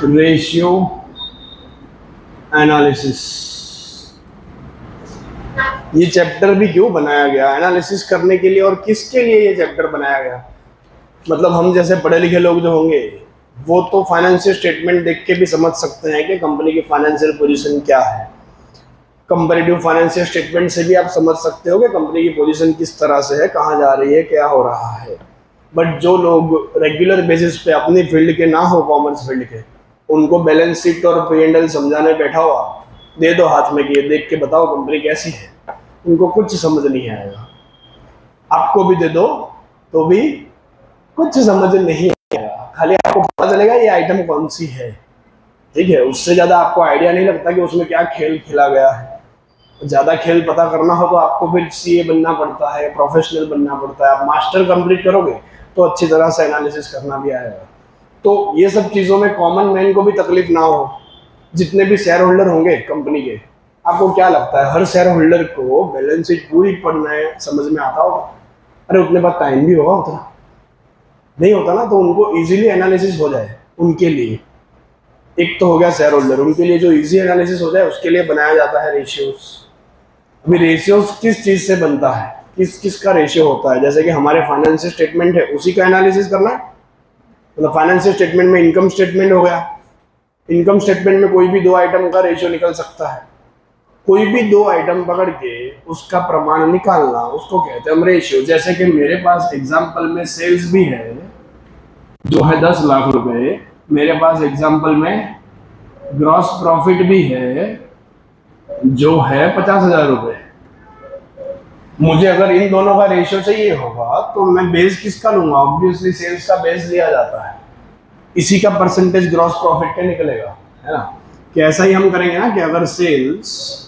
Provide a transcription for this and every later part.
Ratio analysis. ये chapter भी क्यों बनाया गया, एनालिसिस करने के लिए, और किसके लिए ये चैप्टर बनाया गया? मतलब हम जैसे पढ़े लिखे लोग जो होंगे वो तो फाइनेंशियल स्टेटमेंट देख के भी समझ सकते हैं कि कंपनी की फाइनेंशियल पोजीशन क्या है। कंपैरेटिव फाइनेंशियल स्टेटमेंट से भी आप समझ सकते हो कि कंपनी की पोजीशन किस तरह से है, कहाँ जा रही है, क्या हो रहा है। बट जो लोग रेगुलर बेसिस पे अपनी फील्ड के ना हो, कॉमर्स फील्ड के, उनको बैलेंस शीट और P&L समझाने बैठा हुआ दे दो हाथ में कि ये देख के बताओ कंपनी कैसी है, उनको कुछ समझ नहीं आएगा। आपको भी दे दो तो भी कुछ समझ नहीं आएगा, खाली आपको पता चलेगा ये आइटम कौन सी है, ठीक है। उससे ज़्यादा आपको आइडिया नहीं लगता कि उसमें क्या खेल खेला गया है। ज़्यादा खेल पता करना हो तो आपको फिर CA बनना पड़ता है, प्रोफेशनल बनना पड़ता है। आप मास्टर कंप्लीट करोगे तो अच्छी तरह से एनालिसिस करना भी आएगा। तो ये सब चीज़ों में कॉमन मैन को भी तकलीफ ना हो। जितने भी शेयर होल्डर होंगे कंपनी के, आपको क्या लगता है हर शेयर होल्डर को बैलेंस शीट पूरी पढ़ना है, समझ में आता होगा? अरे उतने पास टाइम भी होगा, उतना नहीं होता ना। तो उनको इजीली एनालिसिस हो जाए उनके लिए, एक तो हो गया शेयर होल्डर, उनके लिए जो इजी एनालिसिस हो जाए उसके लिए बनाया जाता है रेशियोज। अभी रेशियोज किस चीज़ से बनता है, किस किस का रेशियो होता है? जैसे कि हमारे फाइनेंशियल स्टेटमेंट है, उसी का एनालिसिस करना है। मतलब फाइनेंशियल स्टेटमेंट में इनकम स्टेटमेंट हो गया, इनकम स्टेटमेंट में कोई भी दो आइटम का रेशियो निकल सकता है। कोई भी दो आइटम पकड़ के उसका प्रमाण निकालना, उसको कहते हैं हम रेशियो। जैसे कि मेरे पास एग्जांपल में सेल्स भी है जो है 10 लाख रुपए, मेरे पास एग्जांपल में ग्रॉस प्रॉफिट भी है जो है 50,000 रुपए। मुझे अगर इन दोनों का रेशियो चाहिए होगा तो मैं बेस किसका लूंगा? ऑब्वियसली सेल्स का बेस लिया जाता है, इसी का परसेंटेज ग्रॉस प्रॉफिट का निकलेगा, है ना। कि ऐसा ही हम करेंगे ना कि अगर सेल्स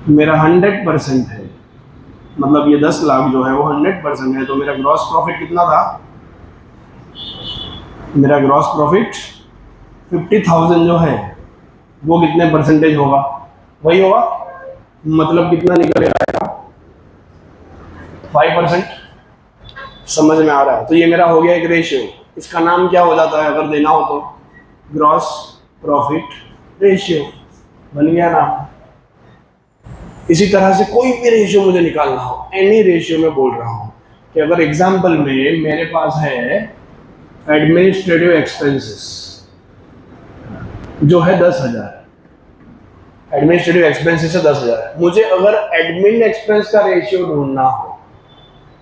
मेरा 100% है, मतलब ये 10 लाख जो है वो 100% है, तो मेरा ग्रॉस प्रॉफिट कितना था? मेरा ग्रॉस प्रॉफिट 50,000 जो है वो कितने परसेंटेज होगा? वही होगा, मतलब कितना निकल आएगा? 5%। समझ में आ रहा है? तो ये मेरा हो गया एक रेशियो। इसका नाम क्या हो जाता है अगर देना हो तो? ग्रॉस प्रॉफिट रेशियो बन गया नाम। इसी तरह से कोई भी रेशियो मुझे निकालना हो, एनी रेशियो में बोल रहा हूँ कि अगर एग्जांपल में मेरे पास है एडमिनिस्ट्रेटिव एक्सपेंसेस जो है 10,000, एडमिनिस्ट्रेटिव एक्सपेंसेस है 10,000। मुझे अगर एडमिन एक्सपेंस का रेशियो ढूंढना हो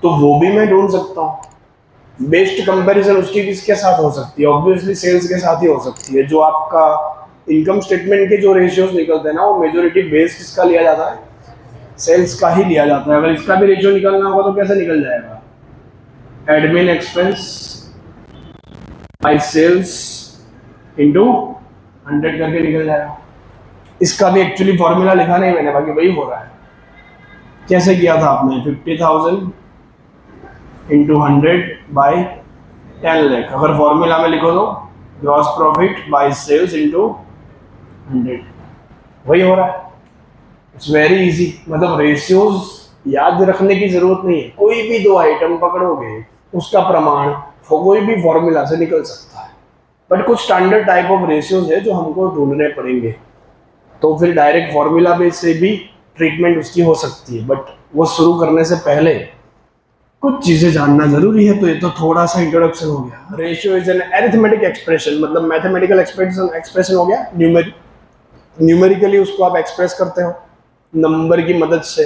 तो वो भी मैं ढूंढ सकता हूँ। बेस्ट कंपैरिजन उसकी किसके साथ हो सकती है? ऑब्वियसली सेल्स के साथ ही हो सकती है। जो आपका इनकम स्टेटमेंट के जो रेशियोज निकलते हैं ना, वो मेजॉरिटी बेस किसका लिया जाता है? सेल्स का ही लिया जाता है। अगर इसका भी रेशियो निकलना होगा तो कैसे निकल जाएगा? Admin expense by sales into 100 करके निकल जाएगा। इसका भी एक्चुअली फॉर्मूला लिखा नहीं मैंने, बाकी वही हो रहा है। कैसे किया था आपने? 50,000 इंटू 100 बाई 10 लाख। अगर फॉर्मूला में लिखो तो gross profit by sales into 100, वही हो रहा है। It's very easy. मतलब रेशियोज याद रखने की जरूरत नहीं है। कोई भी दो आइटम पकड़ोगे उसका प्रमाण कोई भी फॉर्मूला से निकल सकता है। बट कुछ स्टैंडर्ड टाइप ऑफ रेशियोज है जो हमको ढूंढने पड़ेंगे, तो फिर डायरेक्ट फॉर्मूला बेस से भी ट्रीटमेंट उसकी हो सकती है। बट वो शुरू करने से पहले कुछ चीजें जानना जरूरी है। तो ये तो थोड़ा सा इंट्रोडक्शन हो गया। Ratio is an arithmetic expression, मतलब मैथमेटिकल एक्सप्रेशन हो गया। न्यूमेरिकली उसको आप एक्सप्रेस करते हो नंबर की मदद से।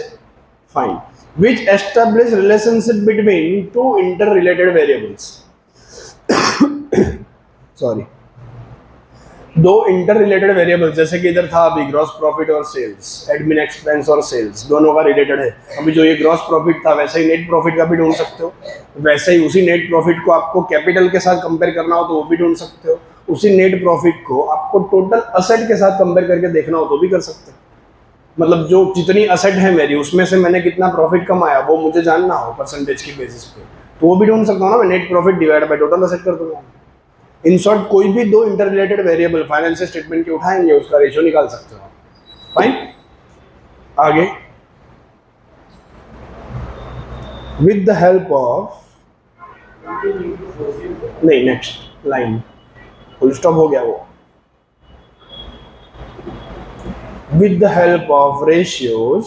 Fine. Which establish relationship between two interrelated variables. Sorry, दो इंटर रिलेटेड वेरिएबल्स, जैसे कि इधर था अभी ग्रॉस प्रॉफिट और सेल्स, एडमिन एक्सपेंस और सेल्स, दोनों का रिलेटेड है। अभी जो ये ग्रॉस प्रॉफिट था वैसे ही नेट प्रॉफिट का भी ढूंढ सकते हो। वैसे ही उसी नेट प्रॉफिट को आपको कैपिटल के साथ कंपेयर करना हो तो वो भी ढूंढ सकते हो। उसी नेट प्रॉफिट को आपको टोटल असेट के साथ कंपेयर करके देखना हो तो भी कर सकते हो। मतलब जो जितनी असेट है मेरी, उसमें से मैंने कितना प्रॉफिट कमाया वो मुझे जानना हो परसेंटेज की बेसिस पे, तो वो भी ढूंढ सकता हूँ ना मैं। Net profit divide by total asset कर दूंगा। इन शॉर्ट, कोई भी दो inter related variable financial statement के उठाएंगे, उसका रेशियो निकाल सकते हो। फाइन। आगे, विद द हेल्प ऑफ, नहीं नेक्स्ट लाइन, फुल स्टॉप हो गया वो। With the help of ratios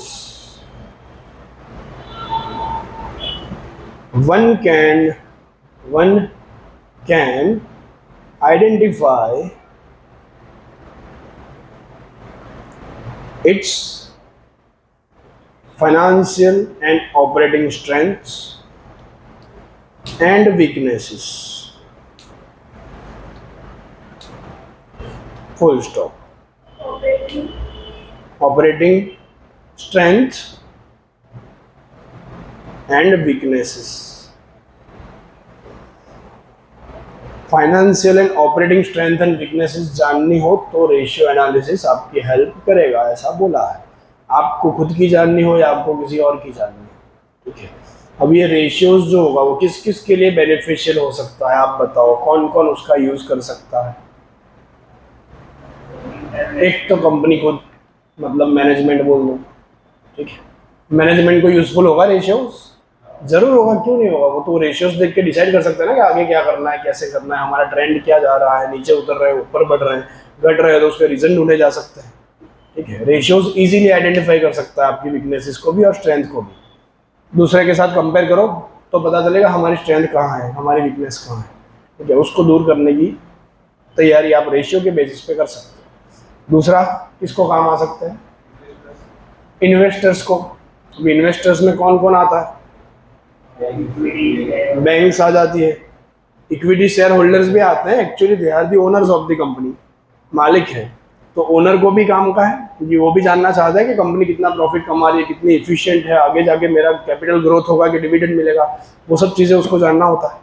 one can identify its financial and operating strengths and weaknesses. Full stop. Operating strength and weaknesses. Financial and operating strength and weaknesses जाननी हो तो ratio analysis आपकी help करेगा, ऐसा बोला है। आपको खुद की जाननी हो या आपको किसी और की जाननी हो, ठीक है। अब ये रेशियोज जो होगा वो किस किस के लिए बेनिफिशियल हो सकता है, आप बताओ कौन कौन उसका यूज कर सकता है। एक तो कंपनी को मतलब मैनेजमेंट बोल दो, ठीक है। मैनेजमेंट को यूजफुल होगा रेशियोज, जरूर होगा, क्यों नहीं होगा। वो तो रेशियोज देख के डिसाइड कर सकते हैं ना कि आगे क्या करना है, कैसे करना है, हमारा ट्रेंड क्या जा रहा है, नीचे उतर रहे हैं, ऊपर बढ़ रहे हैं, घट रहे हैं, तो उसके रीजन ढूंढे जा सकते हैं, ठीक है। रेशियोज इजीली आइडेंटिफाई कर सकता है आपकी वीकनेसेस को भी और स्ट्रेंथ को भी। दूसरे के साथ कंपेयर करो तो पता चलेगा हमारी स्ट्रेंथ कहाँ है, हमारी वीकनेस कहाँ है, ठीक है। उसको दूर करने की तैयारी आप रेशियो के बेसिस पे कर सकते हो। दूसरा किसको काम आ सकते हैं, इन्वेस्टर्स को। इन्वेस्टर्स में कौन कौन आता है, बैंक्स आ जाती है, इक्विटी शेयर होल्डर्स भी आते हैं। Actually they are the owners of the company, मालिक है। तो ओनर को भी काम का है क्योंकि वो भी जानना चाहता है कि कंपनी कितना प्रॉफिट कमा रही है, कितनी एफिशिएंट है, आगे जाके मेरा कैपिटल ग्रोथ होगा कि डिविडेंड मिलेगा, वो सब चीज़ें उसको जानना होता है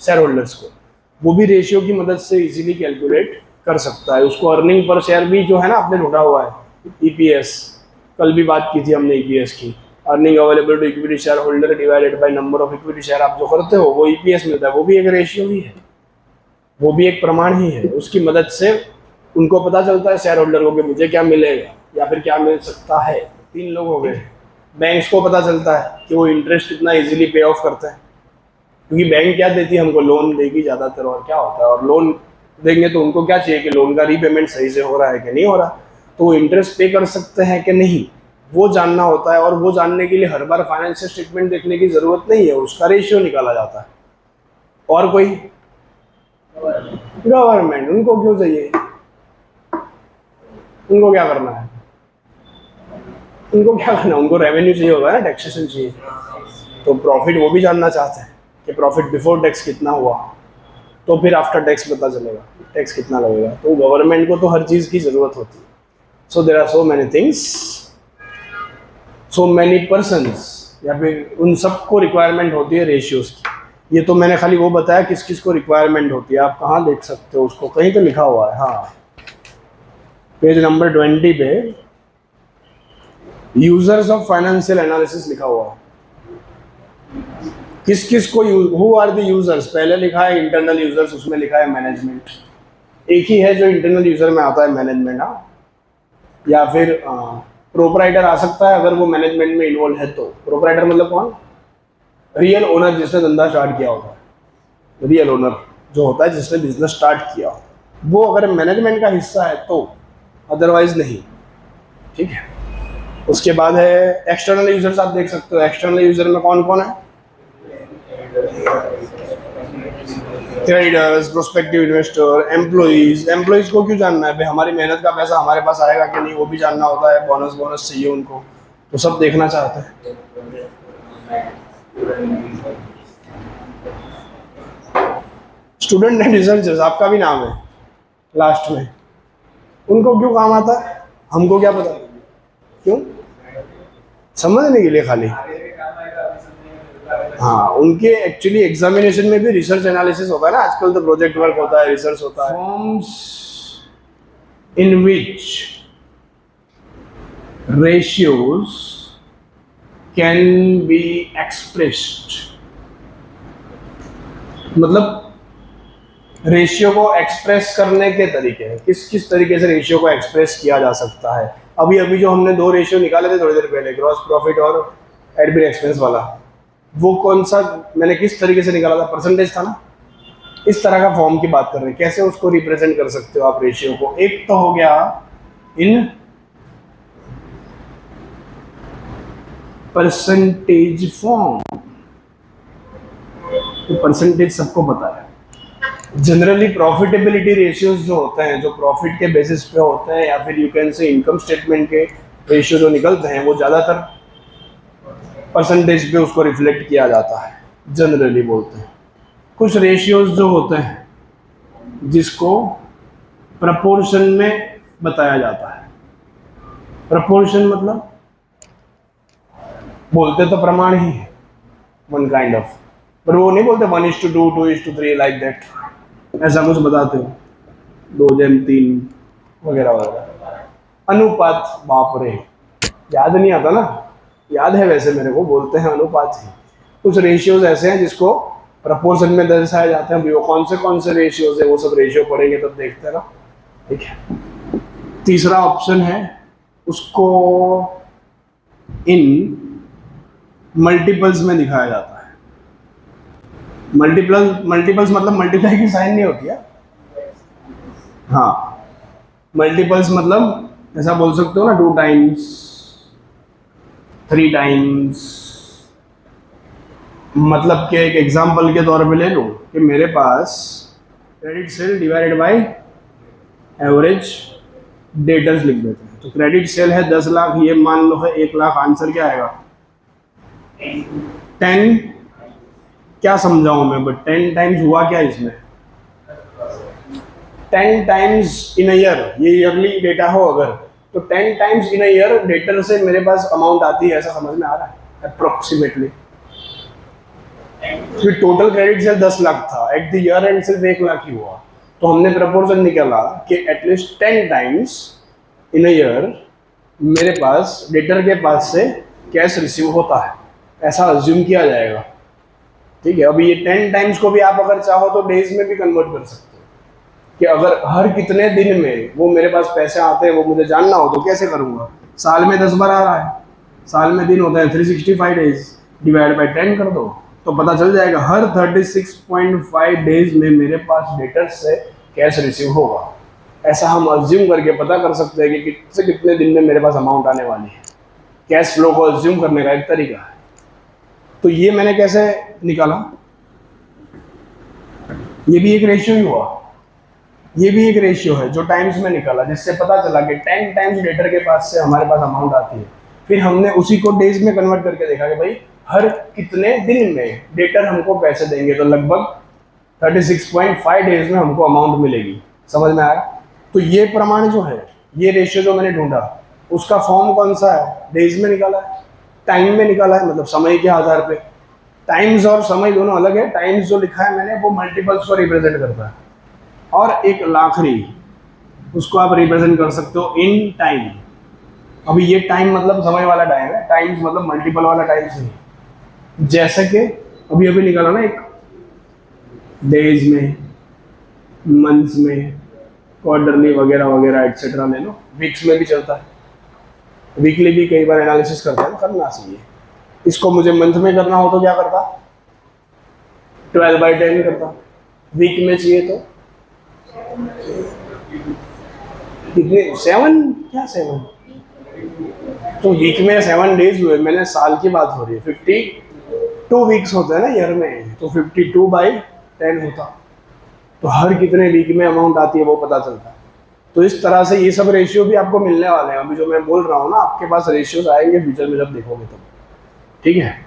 शेयर होल्डर्स को। वो भी रेशियो की मदद से इजीली कैलकुलेट कर सकता है। उसको अर्निंग पर शेयर भी जो है ना आपने ढूंढा हुआ है, ईपीएस, कल भी बात की थी हमने ईपीएस की, earning available to equity share holder divided by number of equity share. आप जो करते हो वो ईपीएस मिलता है, वो भी एक रेशियो ही है, वो भी एक प्रमाण ही है। उसकी मदद से उनको पता चलता है शेयर होल्डर को कि मुझे क्या मिलेगा या फिर क्या मिल सकता है। 3 लोग हो गए। बैंक्स को पता चलता है कि वो इंटरेस्ट कितना इजीली पे ऑफ करते हैं, क्योंकि बैंक क्या देती है हमको, लोन देगी ज़्यादातर। और क्या होता है, और लोन देंगे तो उनको क्या चाहिए कि लोन का रीपेमेंट सही से हो रहा है कि नहीं हो रहा, तो वो इंटरेस्ट पे कर सकते हैं कि नहीं, वो जानना होता है। और वो जानने के लिए हर बार फाइनेंशियल स्टेटमेंट देखने की जरूरत नहीं है, उसका रेशियो निकाला जाता है। और कोई गवर्नमेंट, उनको क्यों चाहिए, उनको क्या करना है, उनको क्या करना है, उनको रेवेन्यू चाहिए होगा ना, टैक्सेशन चाहिए। तो प्रॉफिट वो भी जानना चाहते हैं कि प्रॉफिट बिफोर टैक्स कितना हुआ, तो फिर आफ्टर टैक्स पता चलेगा टैक्स कितना लगेगा। तो गवर्नमेंट को तो हर चीज़ की ज़रूरत होती है। So there are so many things, so many persons, या फिर उन सबको रिक्वायरमेंट होती है रेशियोज की। ये तो मैंने खाली वो बताया किस किस को रिक्वायरमेंट होती है। आप कहाँ देख सकते हो उसको, कहीं तो लिखा हुआ है, हाँ पेज नंबर 20 पे यूजर्स ऑफ फाइनेंशियल एनालिसिस लिखा हुआ है। किस किस को, हु आर द यूजर्स, पहले लिखा है इंटरनल यूजर्स, उसमें लिखा है मैनेजमेंट। एक ही है जो इंटरनल यूजर में आता है, मैनेजमेंट। हाँ, या फिर प्रोपराइटर आ सकता है अगर वो मैनेजमेंट में इन्वॉल्व है तो। प्रोपराइटर मतलब कौन, रियल ओनर, जिसने धंधा स्टार्ट किया होता है। रियल ओनर जो होता है जिसने बिजनेस स्टार्ट किया हो, वो अगर मैनेजमेंट का हिस्सा है तो, अदरवाइज नहीं, ठीक है। उसके बाद है एक्सटर्नल यूजर्स, आप देख सकते हो एक्सटर्नल यूजर में कौन कौन है, traders, prospective investor, employees. Employees को क्यों जानना है भाई, हमारी मेहनत का पैसा हमारे पास आएगा कि नहीं, वो भी जानना होता है। बोनस चाहिए उनको, तो सब देखना चाहते हैं। स्टूडेंट एंड रिसर्चर्स, आपका भी नाम है लास्ट में, उनको क्यों काम आता है, हमको क्या पता, क्यों, समझने के लिए खाली। हाँ, उनके एक्चुअली एग्जामिनेशन में भी रिसर्च एनालिसिस होता है ना आजकल, तो प्रोजेक्ट वर्क होता है, रिसर्च होता है। Forms in which ratios can be expressed, मतलब रेशियो को एक्सप्रेस करने के तरीके हैं, किस किस तरीके से रेशियो को एक्सप्रेस किया जा सकता है। अभी अभी जो हमने 2 रेशियो निकाले थे थोड़ी देर पहले, ग्रॉस प्रॉफिट और एडमिन एक्सपेंस वाला, वो कौन सा मैंने किस तरीके से निकाला था, परसेंटेज था ना, इस तरह का फॉर्म की बात कर रहे हैं, कैसे उसको रिप्रेजेंट कर सकते हो आप रेशियो को। एक तो हो गया इन परसेंटेज फॉर्म, तो परसेंटेज सबको पता है। जनरली प्रॉफिटेबिलिटी रेशियोज जो होते हैं, जो प्रॉफिट के बेसिस पे होते हैं, या फिर you can say income statement के रेशियो जो निकलते हैं, वो ज़्यादातर परसेंटेज पे उसको रिफ्लेक्ट किया जाता है, जनरली बोलते हैं। कुछ रेशियोज जो होते हैं जिसको प्रपोर्शन में बताया जाता है। प्रपोर्शन मतलब बोलते तो प्रमाण ही है, वन काइंड ऑफ, पर वो नहीं बोलते 1:2, 2:3 लाइक दैट, ऐसा कुछ बताते हो, 2:3 वगैरह वगैरह। अनुपात, बाप रे याद नहीं आता ना, याद है वैसे मेरे को, बोलते हैं अनुपात ही। कुछ रेशियोज ऐसे हैं जिसको प्रपोर्शन में दर्शाया जाते हैं। अभी वो कौन से रेशियोज है, वो सब रेशियो पढ़ेंगे तब देखते हैं ना, ठीक है। तीसरा ऑप्शन है, उसको इन मल्टीपल्स में दिखाया जाता है। मल्टीपल्स मतलब मल्टीप्लाई की साइन नहीं होती है, हाँ, मल्टीपल्स मतलब ऐसा बोल सकते हो ना, 2 टाइम्स, 3 टाइम्स। मतलब कि एक एग्जांपल के तौर पे ले लो कि मेरे पास credit sale divided by average debtors लिख देते हैं। तो क्रेडिट सेल है 10 लाख, ये मान लो है 1 लाख, आंसर क्या आएगा 10। क्या समझाऊं मैं, बट 10 टाइम्स हुआ क्या इसमें, 10 टाइम्स इन अ ईयर, ये ईयरली डेटा हो अगर, तो 10 times in a year debtor से मेरे पास अमाउंट आती है, ऐसा समझ में आ रहा है अप्रोक्सीमेटली। फिर टोटल क्रेडिट सेल 10 लाख था, एट द ईयर एंड सिर्फ 1 लाख ही हुआ, तो हमने प्रपोर्शन निकाला कि at least 10 times in a year मेरे पास डेटर के पास से कैश रिसीव होता है, ऐसा अज्यूम किया जाएगा, ठीक है। अभी ये 10 टाइम्स को भी आप अगर चाहो तो डेज में भी कन्वर्ट कर सकते हो, कि अगर हर कितने दिन में वो मेरे पास पैसे आते हैं वो मुझे जानना हो तो कैसे करूँगा। साल में 10 बार आ रहा है, साल में दिन होते हैं 365 डेज, डिवाइड बाय 10 कर दो तो पता चल जाएगा हर 36.5 डेज में मेरे पास डेटर्स से कैश रिसीव होगा। ऐसा हम अज्यूम करके पता कर सकते हैं कि कितने दिन में मेरे पास अमाउंट आने वाली है। कैश फ्लो को अज्यूम करने का एक तरीका है। तो ये मैंने कैसे निकाला, ये भी एक रेशियो ही हुआ, ये भी एक रेशियो है जो टाइम्स में निकाला, जिससे पता चला कि 10 टाइम्स डेटर के पास से हमारे पास अमाउंट आती है। फिर हमने उसी को डेज में कन्वर्ट करके देखा कि भाई हर कितने दिन में डेटर हमको पैसे देंगे, तो लगभग 36.5 डेज में हमको अमाउंट मिलेगी। समझ में आया। तो ये प्रमाण जो है, ये रेशियो जो मैंने ढूंढा, उसका फॉर्म कौन सा है, डेज में निकाला है, टाइम में निकाला है, मतलब समय के आधार पे। टाइम्स और समय दोनों अलग है। टाइम्स जो लिखा है मैंने वो मल्टीपल्स को रिप्रेजेंट करता है, और एक लाखरी उसको आप रिप्रेजेंट कर सकते हो इन टाइम। अभी ये टाइम मतलब समय वाला टाइम है, टाइम्स मतलब मल्टीपल वाला टाइम्स नहीं। जैसे कि अभी अभी निकाला ना, एक डेज में, मंथ्स में, क्वार्टरली वगैरह वगैरह एटसेट्रा ले लो, वीक्स में भी चलता है, वीकली भी कई बार एनालिसिस करते हैं, करना चाहिए। इसको मुझे मंथ में करना हो तो क्या करता, 12/10 करता। वीक में चाहिए तो कितने, 7, क्या 7, तो वीक में 7 डेज हुए, मैंने साल की बात हो रही है। 52 वीक्स होते हैं ना ईयर में, तो 52/10 होता, तो हर कितने वीक में अमाउंट आती है वो पता चलता है। तो इस तरह से ये सब रेशियो भी आपको मिलने वाले हैं। अभी जो मैं बोल रहा हूँ ना, आपके पास रेशियोज आएंगे फ्यूचर में जब देखोगे तब, ठीक है।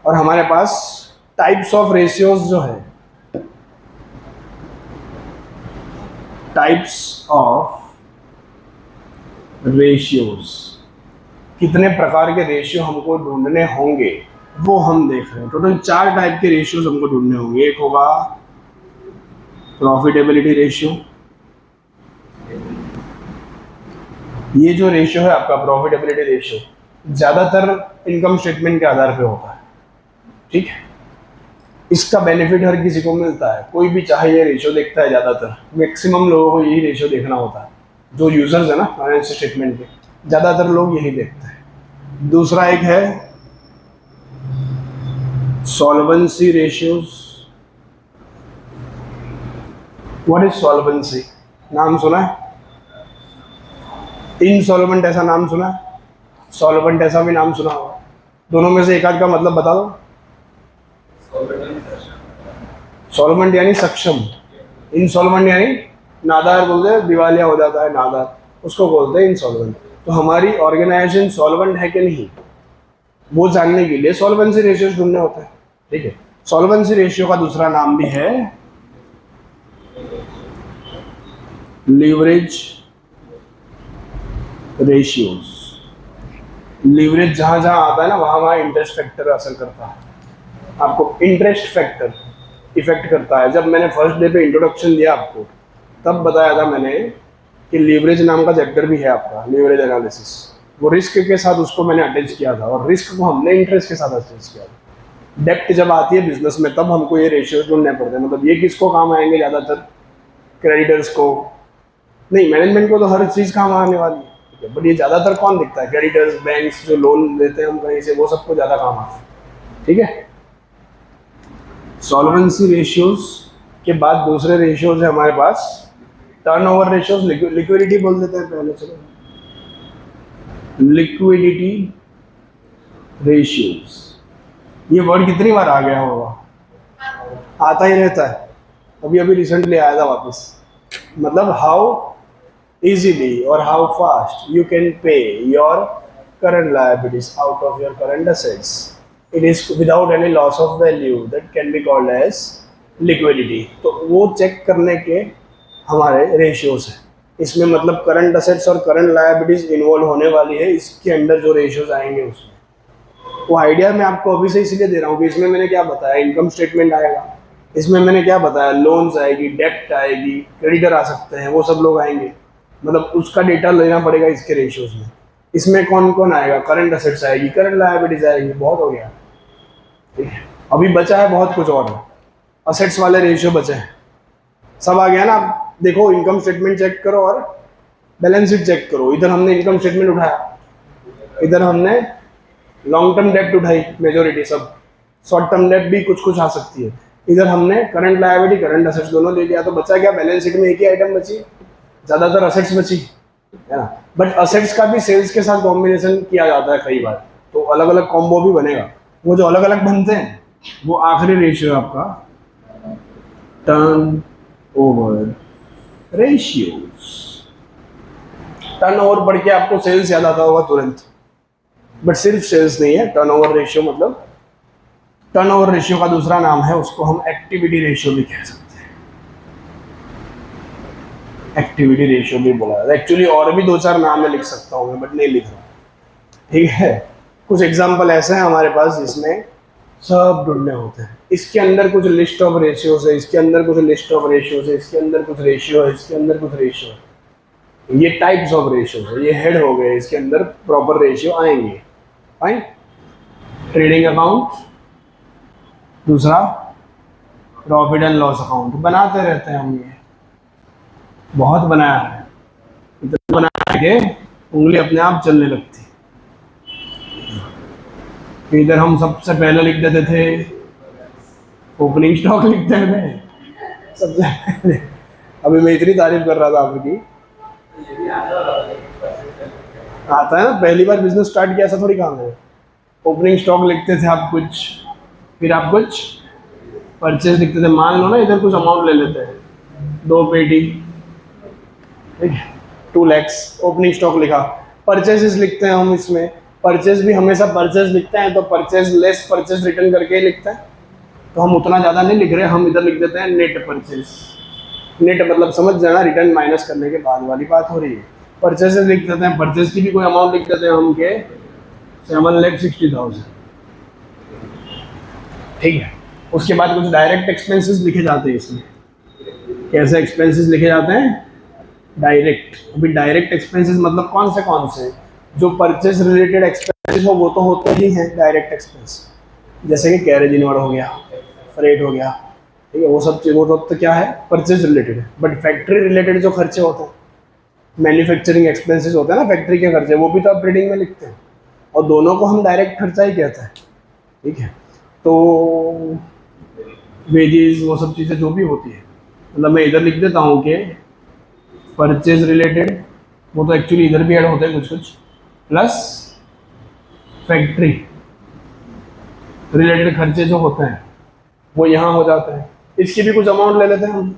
और हमारे पास टाइप्स ऑफ रेशियोज जो है, टाइप्स ऑफ रेशियोज, कितने प्रकार के रेशियो हमको ढूंढने होंगे वो हम देख रहे हैं। टोटल 4 टाइप के रेशियोज हमको ढूंढने होंगे। एक होगा प्रॉफिटेबिलिटी रेशियो, ये जो रेशियो है आपका प्रॉफिटेबिलिटी रेशियो, ज़्यादातर इनकम स्टेटमेंट के आधार पे होता है, ठीक है। इसका बेनिफिट हर किसी को मिलता है, कोई भी चाहे ये रेशियो देखता है। ज़्यादातर मैक्सिमम लोगों को यही रेशियो देखना होता है, जो यूजर्स है ना फाइनेंशियल स्टेटमेंट के, ज़्यादातर लोग यही देखते हैं। दूसरा एक है solvency ratios, what is solvency? नाम सुना है? इनसॉल्वेंट ऐसा नाम सुना है? सॉल्वेंट ऐसा भी नाम सुना होगा। दोनों में से एक आध का मतलब बता दो। सॉल्वेंट यानी सक्षम, इनसॉल्वेंट यानी नादार, बोलते हैं दिवालिया हो जाता है नादार, उसको बोलते हैं इनसॉल्वेंट। तो हमारी ऑर्गेनाइजेशन सॉल्वेंट है कि नहीं, वो जानने के लिए सॉल्वेंसी रेशियो ढूंढने होता है। ठीक है, सॉल्वेंसी रेशियो का दूसरा नाम भी है लीवरेज रेशियोज। लीवरेज जहां जहां आता है ना, वहां वहां इंटरेस्ट फैक्टर असर करता है, आपको इंटरेस्ट फैक्टर इफेक्ट करता है। जब मैंने फर्स्ट डे पे इंट्रोडक्शन दिया आपको, तब बताया था मैंने कि लीवरेज नाम का चैप्टर भी है आपका, लीवरेज एनालिसिस। वो रिस्क के साथ उसको मैंने अटैच किया था, और रिस्क को हमने इंटरेस्ट के साथ अटैच किया था। डेप्थ जब आती है बिजनेस में, तब हमको ये रेशियो ढूंढने पड़ते हैं। मतलब ये किसको काम आएंगे ज़्यादातर? क्रेडिटर्स को नहीं, मैनेजमेंट को तो हर चीज़ काम आने वाली है, ठीक है, बट ये ज़्यादातर कौन दिखता है? क्रेडिटर्स, बैंक्स जो लोन देते हैं हम कहीं से, वो सबको ज़्यादा काम आता है। ठीक है, सॉल्वेंसी रेशियोज के बाद दूसरे रेशियोज है हमारे पास टर्नओवर रेशियोज, लिक्विडिटी बोल देते हैं पहले। चलो, लिक्विडिटी रेशियोज, ये वर्ड कितनी बार आ गया होगा? आता ही रहता है, अभी अभी रिसेंटली आया था वापस। मतलब हाउ इजीली और how fast you can pay your current liabilities out of your current assets, it is without any loss of value, that can be called as liquidity. तो वो चेक करने के हमारे रेशियोज हैं। इसमें मतलब करंट असेट्स और करंट लायबिलिटीज इन्वॉल्व होने वाली है, इसके अंदर जो रेशियोज आएंगे उसमें। वो आइडिया मैं आपको अभी से इसलिए दे रहा हूँ कि इसमें मैंने क्या बताया, इनकम स्टेटमेंट आएगा, इसमें मैंने क्या बताया, लोन्स आएगी, डेप्ट आएगी, क्रेडिटर आ सकते हैं, वो सब लोग आएंगे। मतलब उसका डेटा लेना पड़ेगा इसके रेशियोज में। इसमें कौन कौन आएगा? करंट असेट्स आएगी, करंट लायबिलिटीज आएगी, बहुत हो गया। ठीक है, अभी बचा है बहुत कुछ और, असेट्स वाले रेशियो बचे हैं, सब आ गया ना। आप देखो, इनकम स्टेटमेंट चेक करो और बैलेंस शीट चेक करो। इधर हमने इनकम स्टेटमेंट उठाया, इधर हमने लॉन्ग टर्म डेप्ट उठाई, मेजोरिटी सब, शॉर्ट टर्म डेप्ट भी कुछ कुछ आ सकती है। इधर हमने करंट लायबिलिटी, करंट असेट्स दोनों ले लिया, तो बचा क्या? बैलेंस शीट में एक ही आइटम बची, ज़्यादातर असेट्स बची है ना। बट असेट्स का भी सेल्स के साथ कॉम्बिनेशन किया जाता है कई बार, तो अलग अलग कॉम्बो भी बनेगा। वो जो अलग अलग बनते हैं, वो आखिरी रेशियो आपका turn over ratios. Turn over पढ़ के आपको सेल्स याद आता होगा तुरंत, बट सिर्फ सेल्स नहीं है टर्नओवर रेशियो। मतलब टर्नओवर रेशियो का दूसरा नाम है, उसको हम एक्टिविटी रेशियो भी कह सकते हैं। एक्टिविटी रेशियो भी बोला जाता है। एक्चुअली और भी दो चार नाम मैं लिख सकता हूँ, बट नहीं लिख रहा। ठीक है, कुछ एग्जाम्पल ऐसे हैं हमारे पास जिसमें सब ढूंढने होते हैं। इसके अंदर कुछ लिस्ट ऑफ रेशियोज है, इसके अंदर कुछ लिस्ट ऑफ रेशियोज है, इसके अंदर कुछ रेशियो है, इसके अंदर कुछ रेशियो है। ये टाइप्स ऑफ रेशियोज है, ये हेड हो गए, इसके अंदर प्रॉपर रेशियो आएंगे। फाइन, ट्रेडिंग अकाउंट, दूसरा प्रॉफिट एंड लॉस अकाउंट। बनाते रहते हैं हम, ये बहुत बनाया है, इतना बनाया कि उंगली अपने आप चलने लगती। इधर हम सबसे पहले लिख देते थे ओपनिंग स्टॉक, लिखते हैं सबसे पहले। अभी मैं इतनी तारीफ कर रहा था आपकी, आता है ना, पहली बार बिजनेस स्टार्ट किया, ऐसा थोड़ी काम है। ओपनिंग स्टॉक लिखते थे आप कुछ, फिर आप कुछ परचेज लिखते थे। मान लो ना इधर कुछ अमाउंट ले लेते हैं, 2 पेटी, ठीक है, 2 lakhs, ओपनिंग स्टॉक लिखा। परचेजेस लिखते हैं हम, इसमें परचेज भी हमेशा परचेज लिखते हैं, तो परचेज लेस परचेज रिटर्न करके ही लिखते हैं। तो हम उतना ज़्यादा नहीं लिख रहे, हम इधर लिख देते हैं नेट परचेज। नेट मतलब समझ जाना, रिटर्न माइनस करने के बाद वाली बात हो रही है। परचेजेस लिख देते हैं, परचेज की भी कोई अमाउंट लिख देते हैं हम के 7,60,000, ठीक है। उसके बाद कुछ डायरेक्ट एक्सपेंसेस लिखे जाते हैं इसमें। कैसे एक्सपेंसेस लिखे जाते हैं? डायरेक्ट। अभी डायरेक्ट एक्सपेंसेस मतलब कौन से? जो परचेज रिलेटेड एक्सपेंसेस हो वो तो होते ही हैं डायरेक्ट एक्सपेंस, जैसे कि कैरेज इनवर्ड हो गया, फ्रेट हो गया, ठीक है, वो सब चीज़, वो तो क्या है? परचेज रिलेटेड है। बट फैक्ट्री रिलेटेड जो खर्चे होते हैं, मैन्युफैक्चरिंग एक्सपेंसेस होते हैं ना, फैक्ट्री के खर्चे, वो भी तो आप ट्रेडिंग में लिखते हैं, और दोनों को हम डायरेक्ट खर्चा ही कहते हैं, ठीक है। तो वेजेस, वो सब चीज़ें जो भी होती है, मतलब मैं इधर लिख देता हूँ कि परचेज रिलेटेड, वो तो एक्चुअली इधर भी ऐड होते हैं कुछ कुछ, प्लस फैक्ट्री रिलेटेड खर्चे जो होते हैं वो यहाँ हो जाते हैं। इसकी भी कुछ अमाउंट ले लेते हैं हम,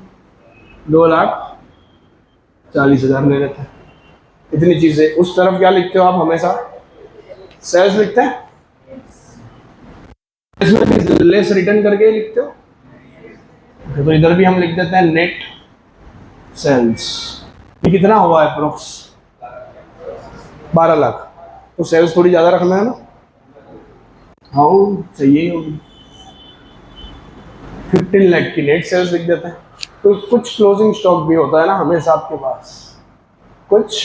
2,40,000 ले लेते हैं। इतनी चीज़ें। उस तरफ क्या लिखते हो आप हमेशा? सेल्स लिखते हैं, इसमें भी लेस रिटर्न करके लिखते हो। तो इधर भी हम लिख देते हैं नेट सेल्स। ये कितना हुआ है अप्रोक्स? 12 लाख। तो सेल्स थोड़ी ज़्यादा रखना है ना, हाँ चाहिए होगी। 15 लाख की नेट सेल्स लिख देते हैं। तो कुछ क्लोजिंग स्टॉक भी होता है ना हमेशा आपके पास, कुछ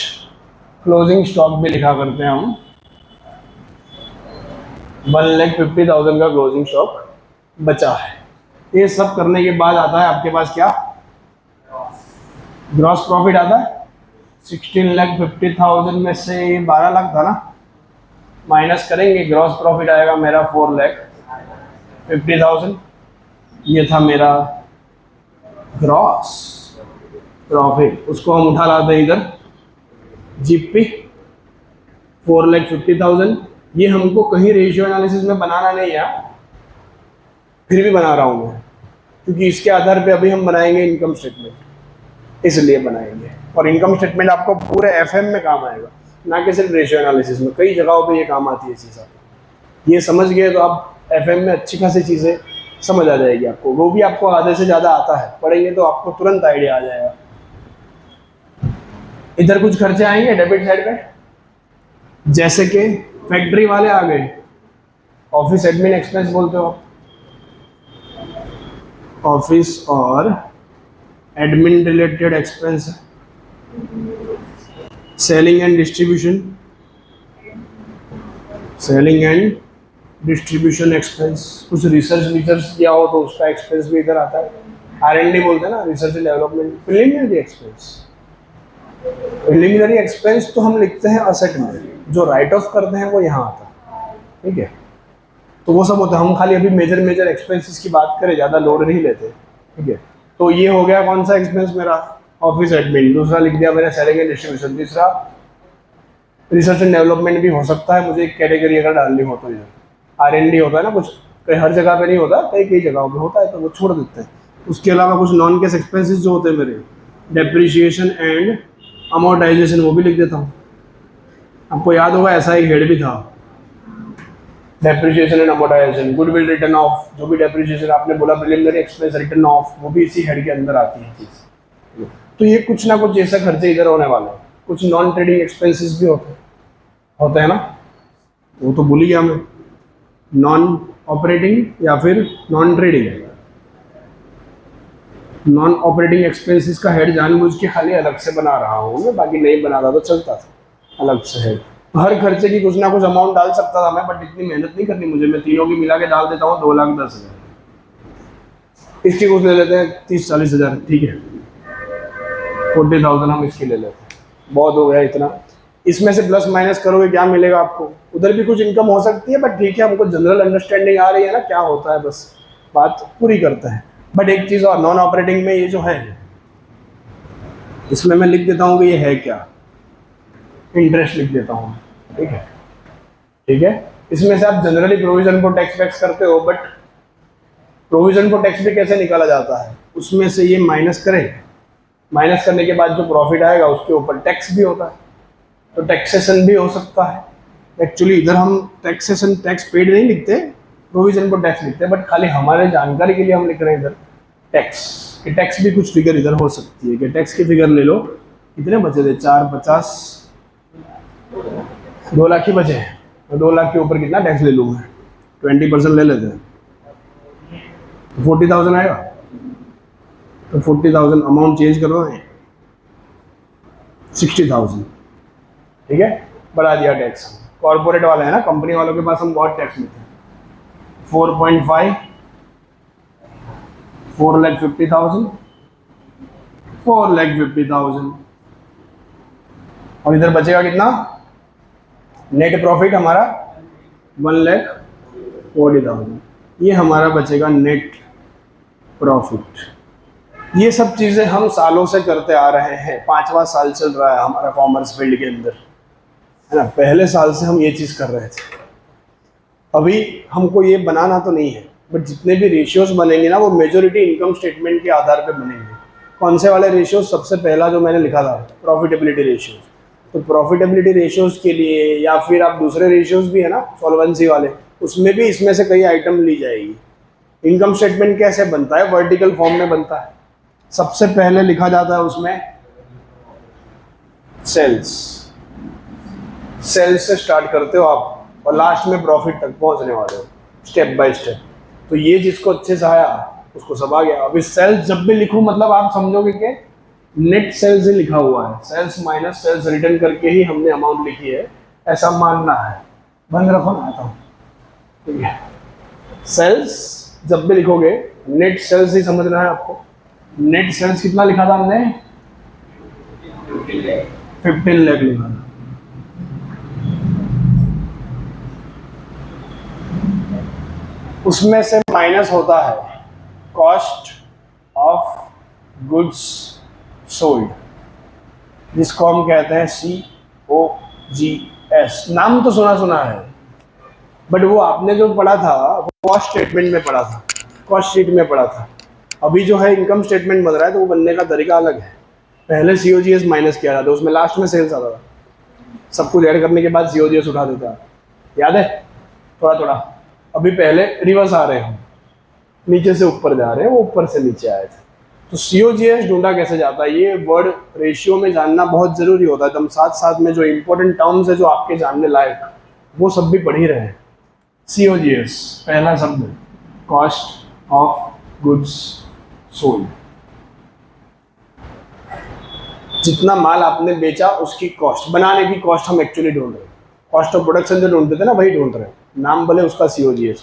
क्लोजिंग स्टॉक भी लिखा करते हैं हम। 1,50,000 का क्लोजिंग स्टॉक बचा है। ये सब करने के बाद आता है आपके पास क्या? ग्रॉस प्रॉफिट आता है। 16,50,000 में से 12 लाख था ना, माइनस करेंगे, ग्रॉस प्रॉफिट आएगा मेरा 4,50,000। ये था मेरा ग्रॉस प्रॉफिट। उसको हम उठा लाते हैं इधर जीप पे, 4,50,000। ये हमको कहीं रेशियो एनालिसिस में बनाना नहीं है, फिर भी बना रहा हूँ मैं, क्योंकि इसके आधार पे अभी हम बनाएंगे इनकम स्टेटमेंट, इसलिए बनाएंगे। और इनकम स्टेटमेंट आपको पूरे एफएम में काम आएगा, ना कि सिर्फ रेशियो एनालिसिस में। कई जगहों पे ये काम आती है चीज़। ये समझ गए तो आप एफएम में अच्छी खासी चीज़ें समझ आ जाएगी आपको। वो भी आपको आधे से ज़्यादा आता है, पढ़ेंगे तो आपको तुरंत आइडिया आ जाएगा। इधर कुछ खर्चे आएंगे डेबिट साइड पे, जैसे कि फैक्ट्री वाले आ गए, ऑफिस एडमिन एक्सपेंस बोलते हो, ऑफिस और admin related expense, selling and distribution, selling and distribution expense. कुछ रिसर्च किया हो तो उसका एक्सपेंस भी इधर आता है। R&D बोलते हैं ना, research and development. Preliminary expense, preliminary expense तो हम लिखते हैं असेट में, जो राइट ऑफ करते हैं वो यहाँ आता है, ठीक है। तो वो सब होता है। हम खाली अभी मेजर एक्सपेंसेस की बात करें, ज़्यादा लोड नहीं लेते, ठीक है। तो ये हो गया कौन सा एक्सपेंस मेरा? Office admin. दूसरा लिख दिया मैंने सेलिंग एंड डिस्ट्रीब्यूशन। तीसरा रिसर्च एंड डेवलपमेंट भी हो सकता है, मुझे एक कैटेगरी अगर डालनी हो तो। इधर R&D होता है ना, कुछ कई हर जगह पे नहीं होता, कई जगहों पे होता है, तो वो छोड़ देते हैं। उसके अलावा कुछ नॉन कैश एक्सपेंसेस जो होते हैं मेरे, डेप्रिसिएशन एंड अमोर्टाइजेशन, वो भी लिख देता हूँ। आपको याद होगा ऐसा एक हेड भी था, depreciation and amortisation, goodwill return of. जो भी डेप्रिसिएशन आपने बोला, प्रिलिमिनरी एक्सपेंस रिटर्न ऑफ, वो भी इसी हेड के अंदर आती है चीज़। तो ये कुछ ना कुछ ऐसा खर्चे इधर होने वाले हैं। कुछ नॉन ट्रेडिंग एक्सपेंसेस भी होते हैं ना, वो तो भूल ही गया मैं। नॉन ऑपरेटिंग या फिर non trading, non operating expenses का हेड जानबूझ के खाली अलग से बना रहा हूँ मैं, बाकी नहीं बनाता तो चलता था अलग से हेड। हर खर्चे की कुछ ना कुछ अमाउंट डाल सकता था मैं, बट इतनी मेहनत नहीं करनी मुझे। मैं तीनों की मिला के डाल देता हूँ 2,10,000। इसकी कुछ ले लेते हैं 30-40,000, ठीक है। 40,000 हम इसकी ले लेते हैं, बहुत हो गया इतना। इसमें से प्लस माइनस करोगे क्या मिलेगा आपको? उधर भी कुछ इनकम हो सकती है, बट ठीक है, हमको जनरल अंडरस्टैंडिंग आ रही है ना क्या होता है, बस बात पूरी करते हैं। बट एक चीज़ और, नॉन ऑपरेटिंग में ये जो है, इसमें मैं लिख देता हूँ कि ये है क्या, इंटरेस्ट लिख देता हूँ, ठीक है, ठीक है। इसमें से आप generally provision for tax wax करते हो, बट प्रोविजन फॉर टैक्स भी कैसे निकाला जाता है? उसमें से ये माइनस करें, माइनस करने के बाद जो प्रॉफिट आएगा उसके ऊपर टैक्स भी होता है, तो टैक्सेशन भी हो सकता है। एक्चुअली इधर हम टैक्सेशन, टैक्स पेड नहीं लिखते, प्रोविजन फॉर टैक्स लिखते हैं, बट खाली हमारे जानकारी के लिए हम लिख रहे हैं इधर टैक्स, कि टैक्स भी कुछ फिगर इधर हो सकती है। कि टैक्स की फिगर ले लो, कितने बचे थे? 450, 2 लाख ही बचे हैं। तो 2 लाख के ऊपर कितना टैक्स ले लूँ मैं? 20% ले लेते हैं, 40,000 आएगा। तो 40,000 अमाउंट चेंज करो, 60,000, ठीक है। बढ़ा दिया टैक्स। कॉर्पोरेट वाले हैं ना, कंपनी वालों के पास हम बहुत टैक्स लेते हैं। 4.5, 4,50,000, 4,50,000। और इधर बचेगा कितना? नेट प्रॉफिट हमारा 1,40,000। ये हमारा बचेगा नेट प्रॉफिट, ये सब चीज़ें हम सालों से करते आ रहे हैं, 5वां साल चल रहा है हमारा कॉमर्स फील्ड के अंदर, है ना। पहले साल से हम ये चीज़ कर रहे थे। अभी हमको ये बनाना तो नहीं है, बट जितने भी रेशियोज बनेंगे ना, वो मेजोरिटी इनकम स्टेटमेंट के आधार पे बनेंगे। कौन से वाले रेशियोज? सबसे पहला जो मैंने लिखा था, प्रॉफिटेबिलिटी रेशियोज। तो प्रॉफिटेबिलिटी रेशियोज के लिए, या फिर आप दूसरे रेशियोज भी है ना सॉल्वेंसी वाले, उसमें भी इसमें से कई आइटम ली जाएगी। इनकम स्टेटमेंट कैसे बनता है? वर्टिकल फॉर्म में बनता है। सबसे पहले लिखा जाता है उसमें सेल्स, सेल्स से स्टार्ट करते हो आप, और लास्ट में प्रॉफिट तक पहुंचने वाले हो स्टेप बाय स्टेप। तो ये जिसको अच्छे से आया उसको सब आ गया। अभी सेल्स जब भी लिखूं, मतलब आप समझोगे कि नेट सेल्स ही लिखा हुआ है, सेल्स माइनस सेल्स रिटर्न करके ही हमने अमाउंट लिखी है, ऐसा मानना है। बंद रखो ना, आता हूँ, ठीक है। सेल्स जब भी लिखोगे नेट सेल्स ही समझना है आपको। नेट सेल्स कितना लिखा था हमने? 15 लाख लिखा था। उसमें से माइनस होता है कॉस्ट ऑफ गुड्स सोल्ड, जिसको हम कहते हैं COGS। नाम तो सुना है, बट वो आपने जो पढ़ा था वो कॉस्ट स्टेटमेंट में पढ़ा था, कॉस्ट शीट में पढ़ा था। अभी जो है इनकम स्टेटमेंट बन रहा है, तो वो बनने का तरीका अलग है। पहले COGS माइनस किया जाता था, उसमें लास्ट में सेल्स आता था। सब कुछ ऐड करने के बाद COGS उठा देता, याद है? थोड़ा थोड़ा। अभी पहले रिवर्स आ रहे हैं, नीचे से ऊपर जा रहे हैं, वो ऊपर से नीचे आए थे। तो COGS ढूंढा कैसे जाता है, ये वर्ड रेशियो में जानना बहुत ज़रूरी होता है। तो हम साथ साथ में जो इंपॉर्टेंट टर्म्स है जो आपके जानने लायक, वो सब भी पढ़ ही रहे हैं। COGS पहला शब्द, कॉस्ट ऑफ गुड्स सोल्ड। जितना माल आपने बेचा उसकी कॉस्ट, बनाने की कॉस्ट हम एक्चुअली ढूंढ रहे हैं। कॉस्ट ऑफ प्रोडक्शन जो ढूंढते थे ना, वही ढूंढ रहे हैं, नाम भले उसका COGS।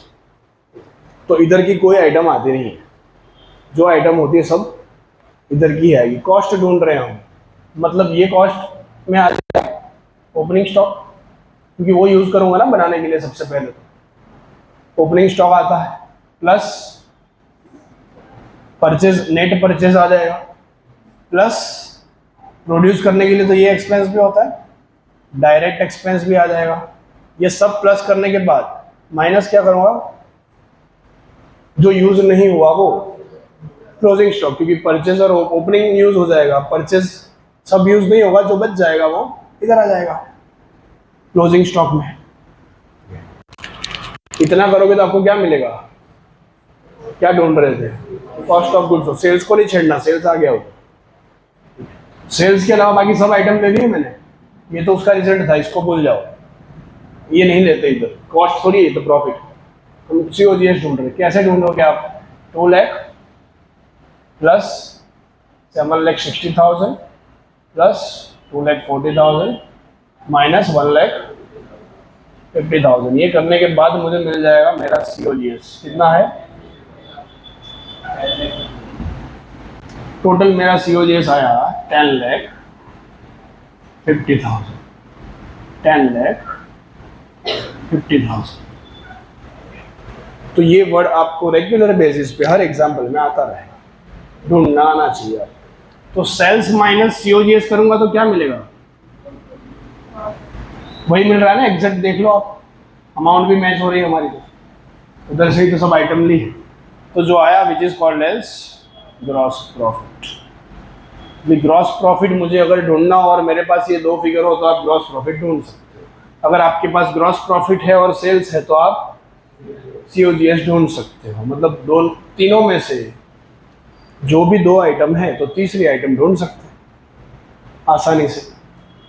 तो इधर की कोई आइटम आती नहीं है, जो आइटम होती है सब इधर की आएगी। कॉस्ट ढूंढ रहे हैं हम, मतलब ये कॉस्ट में आ जाएगा ओपनिंग स्टॉक, क्योंकि वो यूज करूंगा ना बनाने के लिए। सबसे पहले तो ओपनिंग स्टॉक आता है, प्लस परचेज, नेट परचेज आ जाएगा, प्लस प्रोड्यूस करने के लिए तो ये एक्सपेंस भी होता है, डायरेक्ट एक्सपेंस भी आ जाएगा। ये सब प्लस करने के बाद माइनस क्या करूंगा? जो यूज नहीं हुआ वो क्लोजिंग स्टॉक, क्योंकि परचेज और ओपनिंग यूज हो जाएगा, परचेज सब यूज नहीं होगा, जो बच जाएगा वो इधर आ जाएगा क्लोजिंग स्टॉक में। इतना करोगे तो आपको क्या मिलेगा? क्या ढूंढ रहे थे? Cost of goods. सेल्स को नहीं छेड़ना, सेल्स आ गया हो। सेल्स के अलावा बाकी सब आइटम ले लिए मैंने, ये तो उसका रिजल्ट था, इसको भूल जाओ, ये नहीं लेते इधर। कॉस्ट थोड़ी है तो प्रॉफिट। हम COGS ढूंढ रहे, कैसे ढूंढोगे आप? 2 लाख प्लस 7,60,000 प्लस 2,40,000 माइनस 1,50,000। ये करने के बाद मुझे मिल जाएगा मेरा COGS कितना है। टोटल मेरा COGS आया 10,50,000, 10,50,000। तो ये वर्ड आपको रेगुलर बेसिस पे हर एग्जाम्पल में आता रहे, ढूंढना आना चाहिए। तो सेल्स माइनस COGS करूंगा तो क्या मिलेगा? वही मिल रहा है ना, एग्जैक्ट देख लो आप, अमाउंट भी मैच हो रही है हमारी, तो उधर से ही तो सब आइटम ली है। तो जो आया which is called as gross profit. Gross profit मुझे अगर ढूंढना हो और मेरे पास ये 2 फिगर हो तो आप ग्रॉस प्रॉफिट ढूंढ सकते हो। अगर आपके पास ग्रॉस प्रॉफिट है और सेल्स है तो आप COGS ढूंढ सकते हो। मतलब तीनों में से जो भी 2 आइटम है तो तीसरी आइटम ढूंढ सकते हैं आसानी से।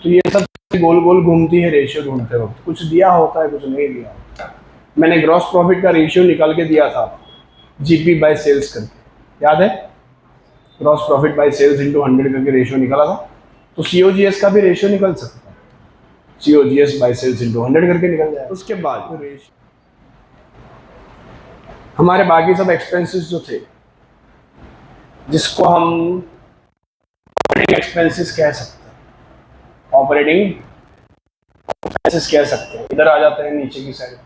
तो ये सब गोल गोल घूमती है रेशियो ढूंढते वक्त, कुछ दिया होता है कुछ नहीं दिया होता। मैंने ग्रॉस प्रॉफिट का रेशियो निकाल के दिया था GP बाय सेल्स करके, याद है? Gross profit by sales into 100 करके रेशियो निकाला था। तो COGS का भी रेशियो निकल सकता है, COGS बाय सेल्स इंटू 100 करके निकल जाए। उसके बाद हमारे बाकी सब एक्सपेंसेस जो थे, जिसको हम ऑपरेटिंग एक्सपेंसेस कह सकते हैं, ऑपरेटिंग एक्सपेंसेस कह सकते हैं, इधर आ जाते हैं नीचे की साइड।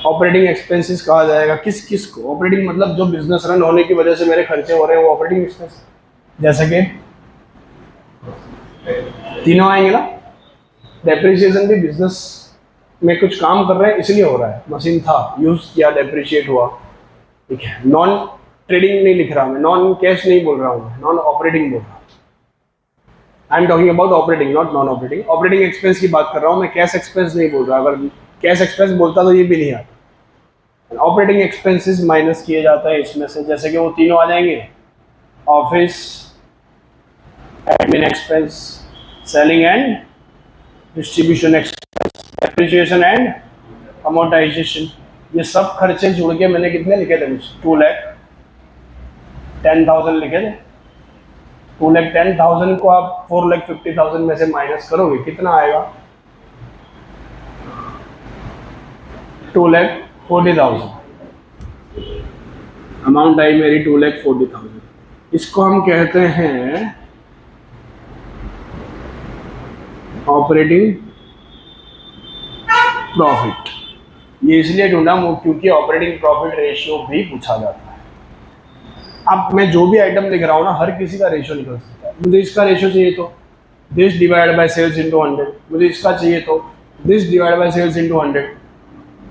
ऑपरेटिंग एक्सपेंसेस कहा जाएगा किस किस को? ऑपरेटिंग मतलब जो बिजनेस रन होने की वजह से मेरे खर्चे हो रहे हैं वो ऑपरेटिंग एक्सपेंस, जैसे कि तीनों आएंगे ना। डेप्रिसिएशन भी बिजनेस में कुछ काम कर रहे हैं इसलिए हो रहा है, मशीन था यूज किया डेप्रिशिएट हुआ, ठीक है। नॉन ट्रेडिंग नहीं लिख रहा मैं, नॉन कैश नहीं बोल रहा हूँ, नॉन ऑपरेटिंग बोल रहा हूँ। I am talking about operating not non operating. Operating expense की बात कर रहा हूँ मैं, कैश एक्सपेंस नहीं बोल रहा। अगर कैश एक्सपेंस बोलता तो ये भी नहीं आता। ऑपरेटिंग एक्सपेंसेस माइनस किए जाता है इसमें से, जैसे कि वो तीनों आ जाएंगे, office admin expense, selling and distribution expense, depreciation and amortisation. ये सब खर्चे जुड़ के मैंने कितने लिखे थे? 2,10,000 लिखे थे। 2,10,000 को आप 4,50,000 में से माइनस करोगे, कितना आएगा? 2,40,000 अमाउंट आई मेरी, 2,40,000। इसको हम कहते हैं ऑपरेटिंग प्रॉफिट। ये इसलिए ढूंढा क्योंकि ऑपरेटिंग प्रॉफिट रेशियो भी पूछा जाता है। अब मैं जो भी आइटम लिख रहा हूँ ना, हर किसी का रेशियो निकल सकता है। मुझे इसका रेशियो चाहिए तो this divide by sales into 100, मुझे इसका चाहिए तो this divide by sales into 100।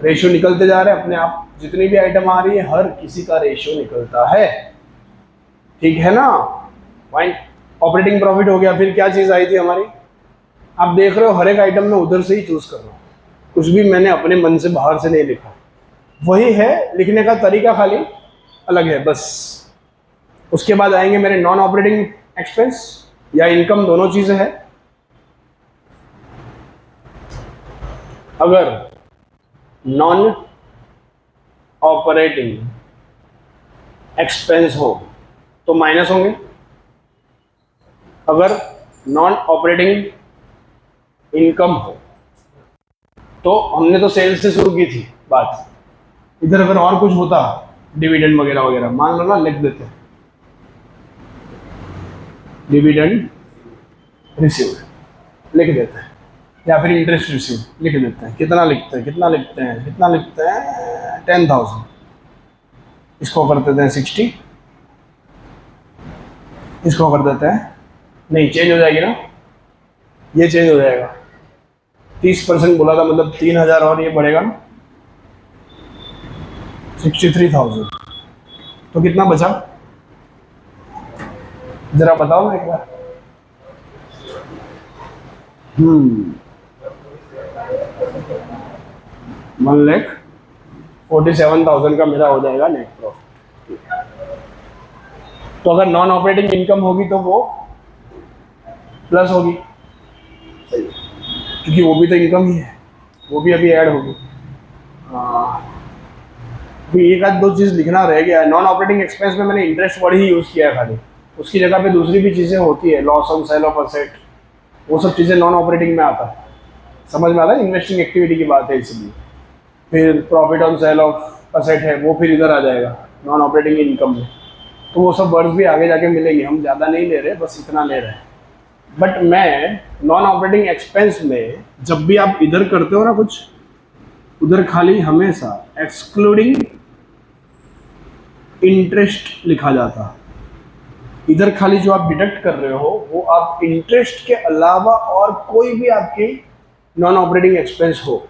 Ratio निकलते जा रहे हैं अपने आप, जितनी भी आइटम आ रही है हर किसी का रेशियो निकलता है, ठीक है ना। फाइन, ऑपरेटिंग प्रॉफिट हो गया। फिर क्या चीज़ आई थी हमारी? आप देख रहे हो हर एक आइटम में उधर से ही चूज कर रहा हूँ, कुछ भी मैंने अपने मन से बाहर से नहीं लिखा। वही है, लिखने का तरीका खाली अलग है बस। उसके बाद आएंगे मेरे नॉन ऑपरेटिंग एक्सपेंस या इनकम, दोनों चीजें हैं। अगर नॉन ऑपरेटिंग एक्सपेंस हो तो माइनस होंगे, अगर नॉन ऑपरेटिंग इनकम हो तो हमने तो सेल्स से शुरू की थी बात। इधर अगर और कुछ होता, डिविडेंड वगैरह वगैरह, मान लो ना, लिख देते हैं डिविडेंड रिसीव्ड लिख देते हैं, या फिर इंटरेस्ट रिसीव्ड लिख देते हैं। कितना लिखते हैं, कितना लिखते हैं, कितना लिखते हैं? 10,000। इसको कर देते हैं 60, इसको कर देते हैं, नहीं चेंज हो जाएगी ना, ये चेंज हो जाएगा। 30% बोला था, मतलब 3,000 और ये बढ़ेगा ना, 63,000। तो कितना बचा जरा बताओ ना एक बार। 1,47,000 का मेरा हो जाएगा नेट प्रॉफिट। तो अगर नॉन ऑपरेटिंग इनकम होगी तो वो प्लस होगी, क्योंकि वो भी तो इनकम ही है, वो भी अभी ऐड होगी। एक आध दो चीज़ लिखना रह गया है। नॉन ऑपरेटिंग एक्सपेंस में मैंने इंटरेस्ट वर्ड ही यूज़ किया है खाली, उसकी जगह पे दूसरी भी चीज़ें होती है, loss on sale of asset, वो सब चीज़ें नॉन ऑपरेटिंग में आता है। समझ में आता है, इन्वेस्टिंग एक्टिविटी की बात है इसलिए। फिर profit on sale of asset है, वो फिर इधर आ जाएगा नॉन ऑपरेटिंग इनकम में। तो वो सब वर्ड्स भी आगे जाके मिलेंगे, हम ज़्यादा नहीं ले रहे, बस इतना ले रहे हैं। बट मैं नॉन ऑपरेटिंग एक्सपेंस में जब भी आप इधर करते हो ना कुछ, उधर खाली हमेशा एक्सक्लूडिंग इंटरेस्ट लिखा जाता। इधर खाली जो आप डिडक्ट कर रहे हो वो आप इंटरेस्ट के अलावा और कोई भी आपकी नॉन ऑपरेटिंग एक्सपेंस हो,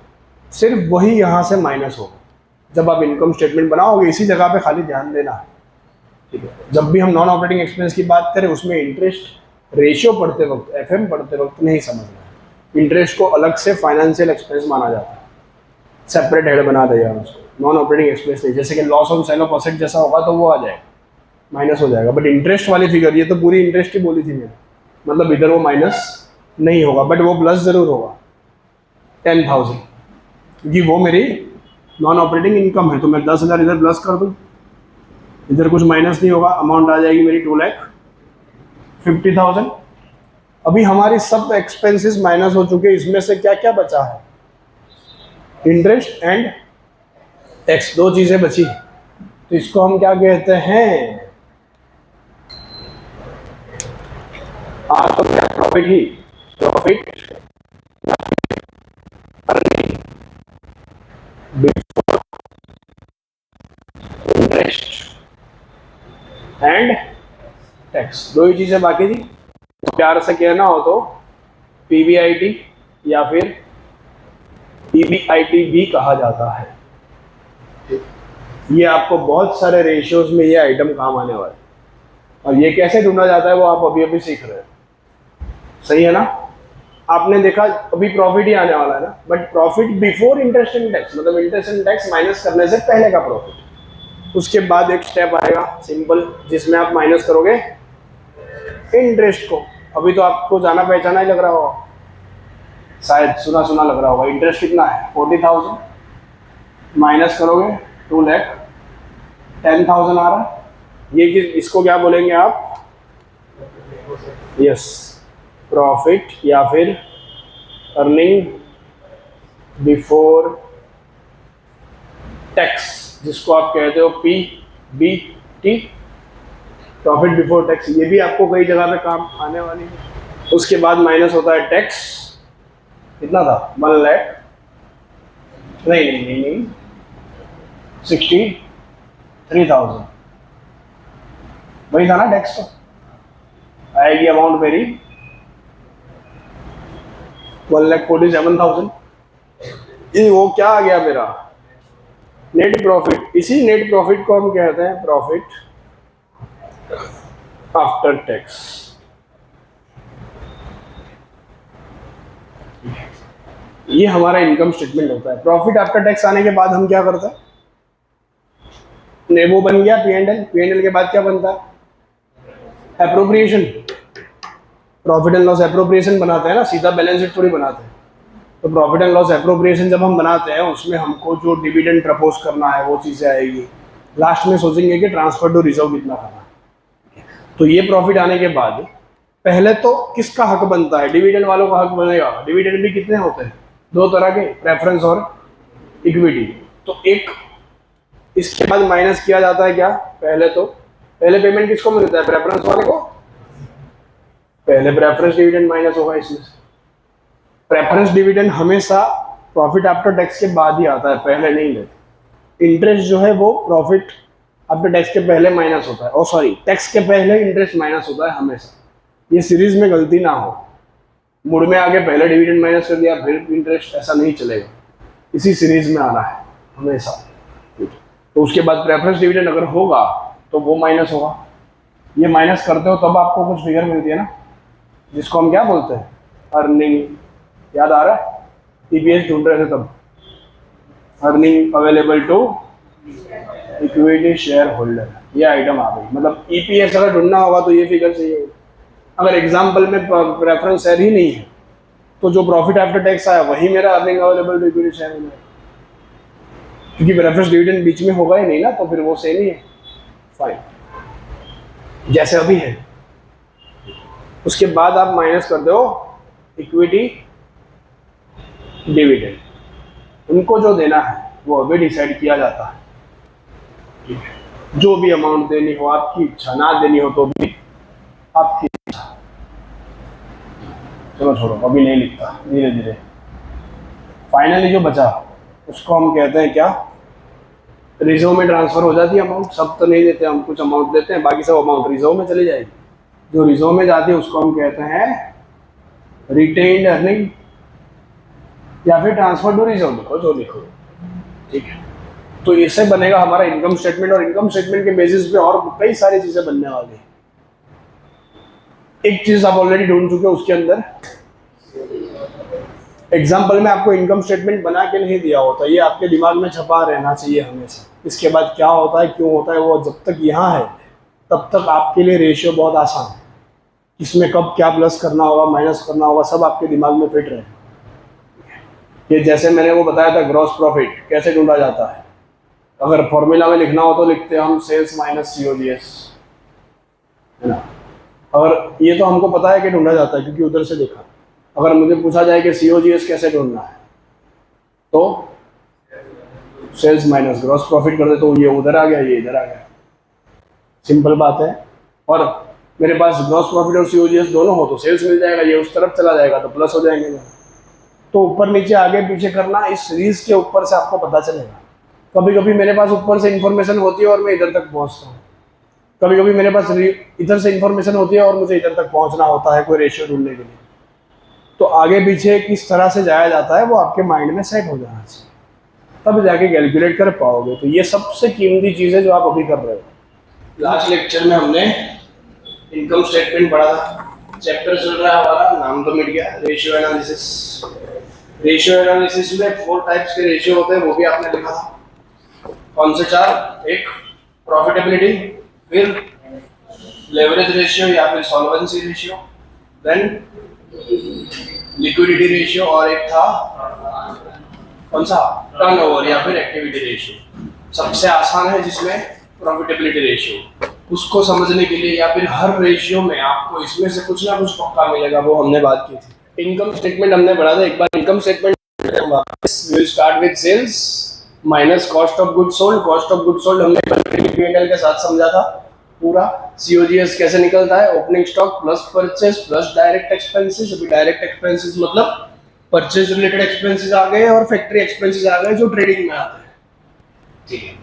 सिर्फ वही यहाँ से माइनस होगा। जब आप इनकम स्टेटमेंट बनाओगे इसी जगह पे खाली ध्यान देना है, ठीक है। जब भी हम नॉन ऑपरेटिंग एक्सपेंस की बात करें उसमें इंटरेस्ट रेशियो पढ़ते वक्त, एफएम पढ़ते वक्त नहीं समझना है। इंटरेस्ट को अलग से फाइनेंशियल एक्सपेंस माना जाता है, सेपरेट हेड बना दिया उसको, नॉन ऑपरेटिंग एक्सपेंस नहीं। जैसे कि loss on sale of asset जैसा होगा तो वो आ जाएगा, माइनस हो जाएगा। बट इंटरेस्ट वाली फिगर, ये तो पूरी इंटरेस्ट ही बोली थी मैंने, मतलब इधर वो माइनस नहीं होगा, बट वो प्लस जरूर होगा 10,000, क्योंकि वो मेरी नॉन ऑपरेटिंग इनकम है। तो मैं 10,000 इधर प्लस कर दूँ, इधर कुछ माइनस नहीं होगा, अमाउंट आ जाएगी मेरी 2,50,000। अभी हमारी सब एक्सपेंसेस माइनस हो चुके हैं, इसमें से क्या क्या बचा है? इंटरेस्ट एंड टैक्स, दो चीजें बची। तो इसको हम क्या कहते हैं? तो क्या profit he, profit earning before interest and tax, दो ही चीजें बाकी थी। प्यार से कहना हो तो पीबीआईटी या फिर पीबीआईटी भी कहा जाता है। ये आपको बहुत सारे रेशियोज में ये आइटम काम आने वाला है, और ये कैसे ढूंढा जाता है वो आप अभी अभी सीख रहे हैं। सही है ना? आपने देखा अभी प्रॉफिट ही आने वाला है ना, but profit before interest and tax, मतलब इंटरेस्ट एंड टैक्स माइनस करने से पहले का प्रॉफिट। उसके बाद एक स्टेप आएगा सिंपल, जिसमें आप माइनस करोगे इंटरेस्ट को। अभी तो आपको जाना पहचाना ही लग रहा होगा, शायद सुना सुना लग रहा होगा। इंटरेस्ट कितना है? 40,000 माइनस करोगे 2 लाख 10,000 आ रहा है। ये इसको क्या बोलेंगे आप? यस, प्रॉफिट या फिर अर्निंग बिफोर टैक्स, जिसको आप कहते हो PBT, प्रॉफिट बिफोर टैक्स। ये भी आपको कई जगह पे काम आने वाली है। उसके बाद माइनस होता है टैक्स। कितना था? 1 लाख, नहीं 63,000 वही था ना टैक्स। तो आएगी अमाउंट मेरी 1,47,000। ये वो क्या आ गया मेरा? Net profit. इसी नेट प्रॉफिट को हम कहते हैं प्रॉफिट आफ्टर टैक्स। ये हमारा इनकम स्टेटमेंट होता है। प्रॉफिट आफ्टर टैक्स आने के बाद हम क्या करते हैं? वो बन गया P&L। P&L के बाद क्या बनता है? Appropriation. Profit and loss appropriation बनाते हैं ना, सीधा बैलेंस शीट थोड़ी बनाते हैं। तो प्रॉफिट एंड लॉस एप्रोप्रिएशन जब हम बनाते हैं, उसमें हमको जो डिविडेंड प्रपोज करना है वो चीज़ें आएगी। लास्ट में सोचेंगे कि ट्रांसफर टू रिजर्व कितना करना है। तो ये प्रॉफिट आने के बाद पहले तो किसका हक बनता है? डिविडेंड वालों का हक बनेगा। डिविडेंड भी कितने होते हैं? 2 तरह के, प्रेफरेंस और इक्विटी। तो एक इसके बाद माइनस किया जाता है क्या? पहले पेमेंट किसको मिलता है? प्रेफरेंस वाले को। पहले प्रेफरेंस डिविडेंड माइनस होगा इसमें। प्रेफरेंस डिविडेंड हमेशा प्रॉफिट आफ्टर टैक्स के बाद ही आता है, पहले नहीं लेते। इंटरेस्ट जो है वो प्रॉफिट आफ्टर टैक्स के पहले माइनस होता है, और सॉरी टैक्स के पहले इंटरेस्ट माइनस होता है हमेशा। ये सीरीज में गलती ना हो, मुड़ में आगे पहले डिविडेंड माइनस कर दिया फिर इंटरेस्ट, ऐसा नहीं चलेगा। इसी सीरीज में आना है हमेशा। तो उसके बाद प्रेफरेंस डिविडेंड अगर होगा तो वो माइनस होगा। ये माइनस करते हो तब आपको कुछ फिगर मिलती है ना, जिसको हम क्या बोलते हैं? अर्निंग। याद आ रहा है? EPS ढूंढ रहे थे तब। Earning available to equity share holder, ये आइटम आ गई। मतलब EPS अगर ढूंढना होगा तो ये फिगर चाहिए। अगर एग्जाम्पल में प्रेफरेंस शेयर ही नहीं है तो जो प्रॉफिट आफ्टर टैक्स आया वही मेरा earning available to equity share holder, क्योंकि प्रेफरेंस डिविडेंड बीच में होगा ही नहीं ना, तो फिर वो सेम ही है। फाइन, जैसे अभी है। उसके बाद आप माइनस कर दो इक्विटी डिविडेंड। उनको जो देना है वो अभी डिसाइड किया जाता है। ठीक है, जो भी अमाउंट देनी हो आपकी इच्छा, ना देनी हो तो भी आपकी इच्छा। चलो छोड़ो, अभी नहीं लिखता, धीरे धीरे। फाइनली जो बचा उसको हम कहते हैं क्या? रिजर्व में ट्रांसफर हो जाती है अमाउंट। सब तो नहीं देते हम, कुछ अमाउंट देते हैं, बाकी सब अमाउंट रिजर्व में चली जाएगी। जो रिजर्व में जाती है उसको हम कहते हैं रिटेन्ड अर्निंग, या फिर ट्रांसफर टू रिजर्व, लिखो जो लिखो। ठीक है, तो इससे बनेगा हमारा इनकम स्टेटमेंट, और इनकम स्टेटमेंट के बेसिस पे और कई सारी चीजें बनने वाली है। एक चीज आप ऑलरेडी ढूंढ चुके हो उसके अंदर। एग्जाम्पल में आपको इनकम स्टेटमेंट बना के नहीं दिया होता, ये आपके दिमाग में छपा रहना चाहिए हमेशा। इसके बाद क्या होता है, क्यों होता है, वो जब तक यहाँ है तब तक आपके लिए रेशियो बहुत आसान है। इसमें कब क्या प्लस करना होगा, माइनस करना होगा, सब आपके दिमाग में फिट रहे। ये जैसे मैंने वो बताया था, ग्रॉस प्रॉफिट कैसे ढूंढा जाता है। अगर फॉर्मूला में लिखना हो तो लिखते हैं हम सेल्स माइनस COGS, है ना। और ये तो हमको पता है कि ढूंढा जाता है क्योंकि उधर से देखा। अगर मुझे पूछा जाए कि COGS कैसे ढूंढना है, तो सेल्स माइनस ग्रॉस प्रॉफिट कर दे, तो ये उधर आ गया, ये इधर आ गया। सिंपल बात है। और मेरे पास ग्रॉस प्रॉफिट और COGS दोनों हो तो सेल्स मिल जाएगा, ये उस तरफ चला जाएगा तो प्लस हो जाएंगे। तो ऊपर नीचे आगे पीछे करना इस सीरीज के ऊपर से आपको पता चलेगा। कभी कभी मेरे पास ऊपर से इंफॉर्मेशन होती है और मैं इधर तक पहुंचता हूँ, कभी कभी मेरे पास इधर से इंफॉर्मेशन होती है और मुझे इधर तक पहुंचना होता है कोई रेशियो ढूंढने के लिए। तो आगे पीछे किस तरह से जाया जाता है वो आपके माइंड में सेट हो जाना चाहिए, तब जाके कैलकुलेट कर पाओगे। तो ये सबसे कीमती चीज़ है जो आप अभी कर रहे हो। लास्ट लेक्चर में हमने इनकम स्टेटमेंट पढ़ा था, चैप्टर चल रहा है हमारा, नाम तो मिट गया, रेशियो एनालिसिस। रेशियो एनालिसिस में 4 टाइप्स के रेशियो होते हैं, वो भी आपने लिखा था। कौन से 4? एक प्रॉफिटेबिलिटी, फिर लेवरेज रेशियो या फिर solvency ratio, then liquidity ratio, और एक था कौन सा? टर्नओवर या फिर एक्टिविटी रेशियो। सबसे आसान है जिसमें प्रॉफिटेबिलिटी रेशियो, उसको समझने के लिए या फिर हर रेशियो में आपको इसमें से कुछ ना कुछ पक्का मिलेगा, वो हमने बात की थी। इनकम स्टेटमेंट हमने पढ़ा था, एक बार income statement will start with sales minus cost of good sold. Cost of good sold हमने P&L के साथ समझा था पूरा। COGS कैसे निकलता है? Opening stock plus purchase plus direct expenses. अभी डायरेक्ट एक्सपेंसेस मतलब परचेज रिलेटेड एक्सपेंसेस आ गए और फैक्ट्री एक्सपेंसेस आ गए जो ट्रेडिंग में आते हैं, ठीक है।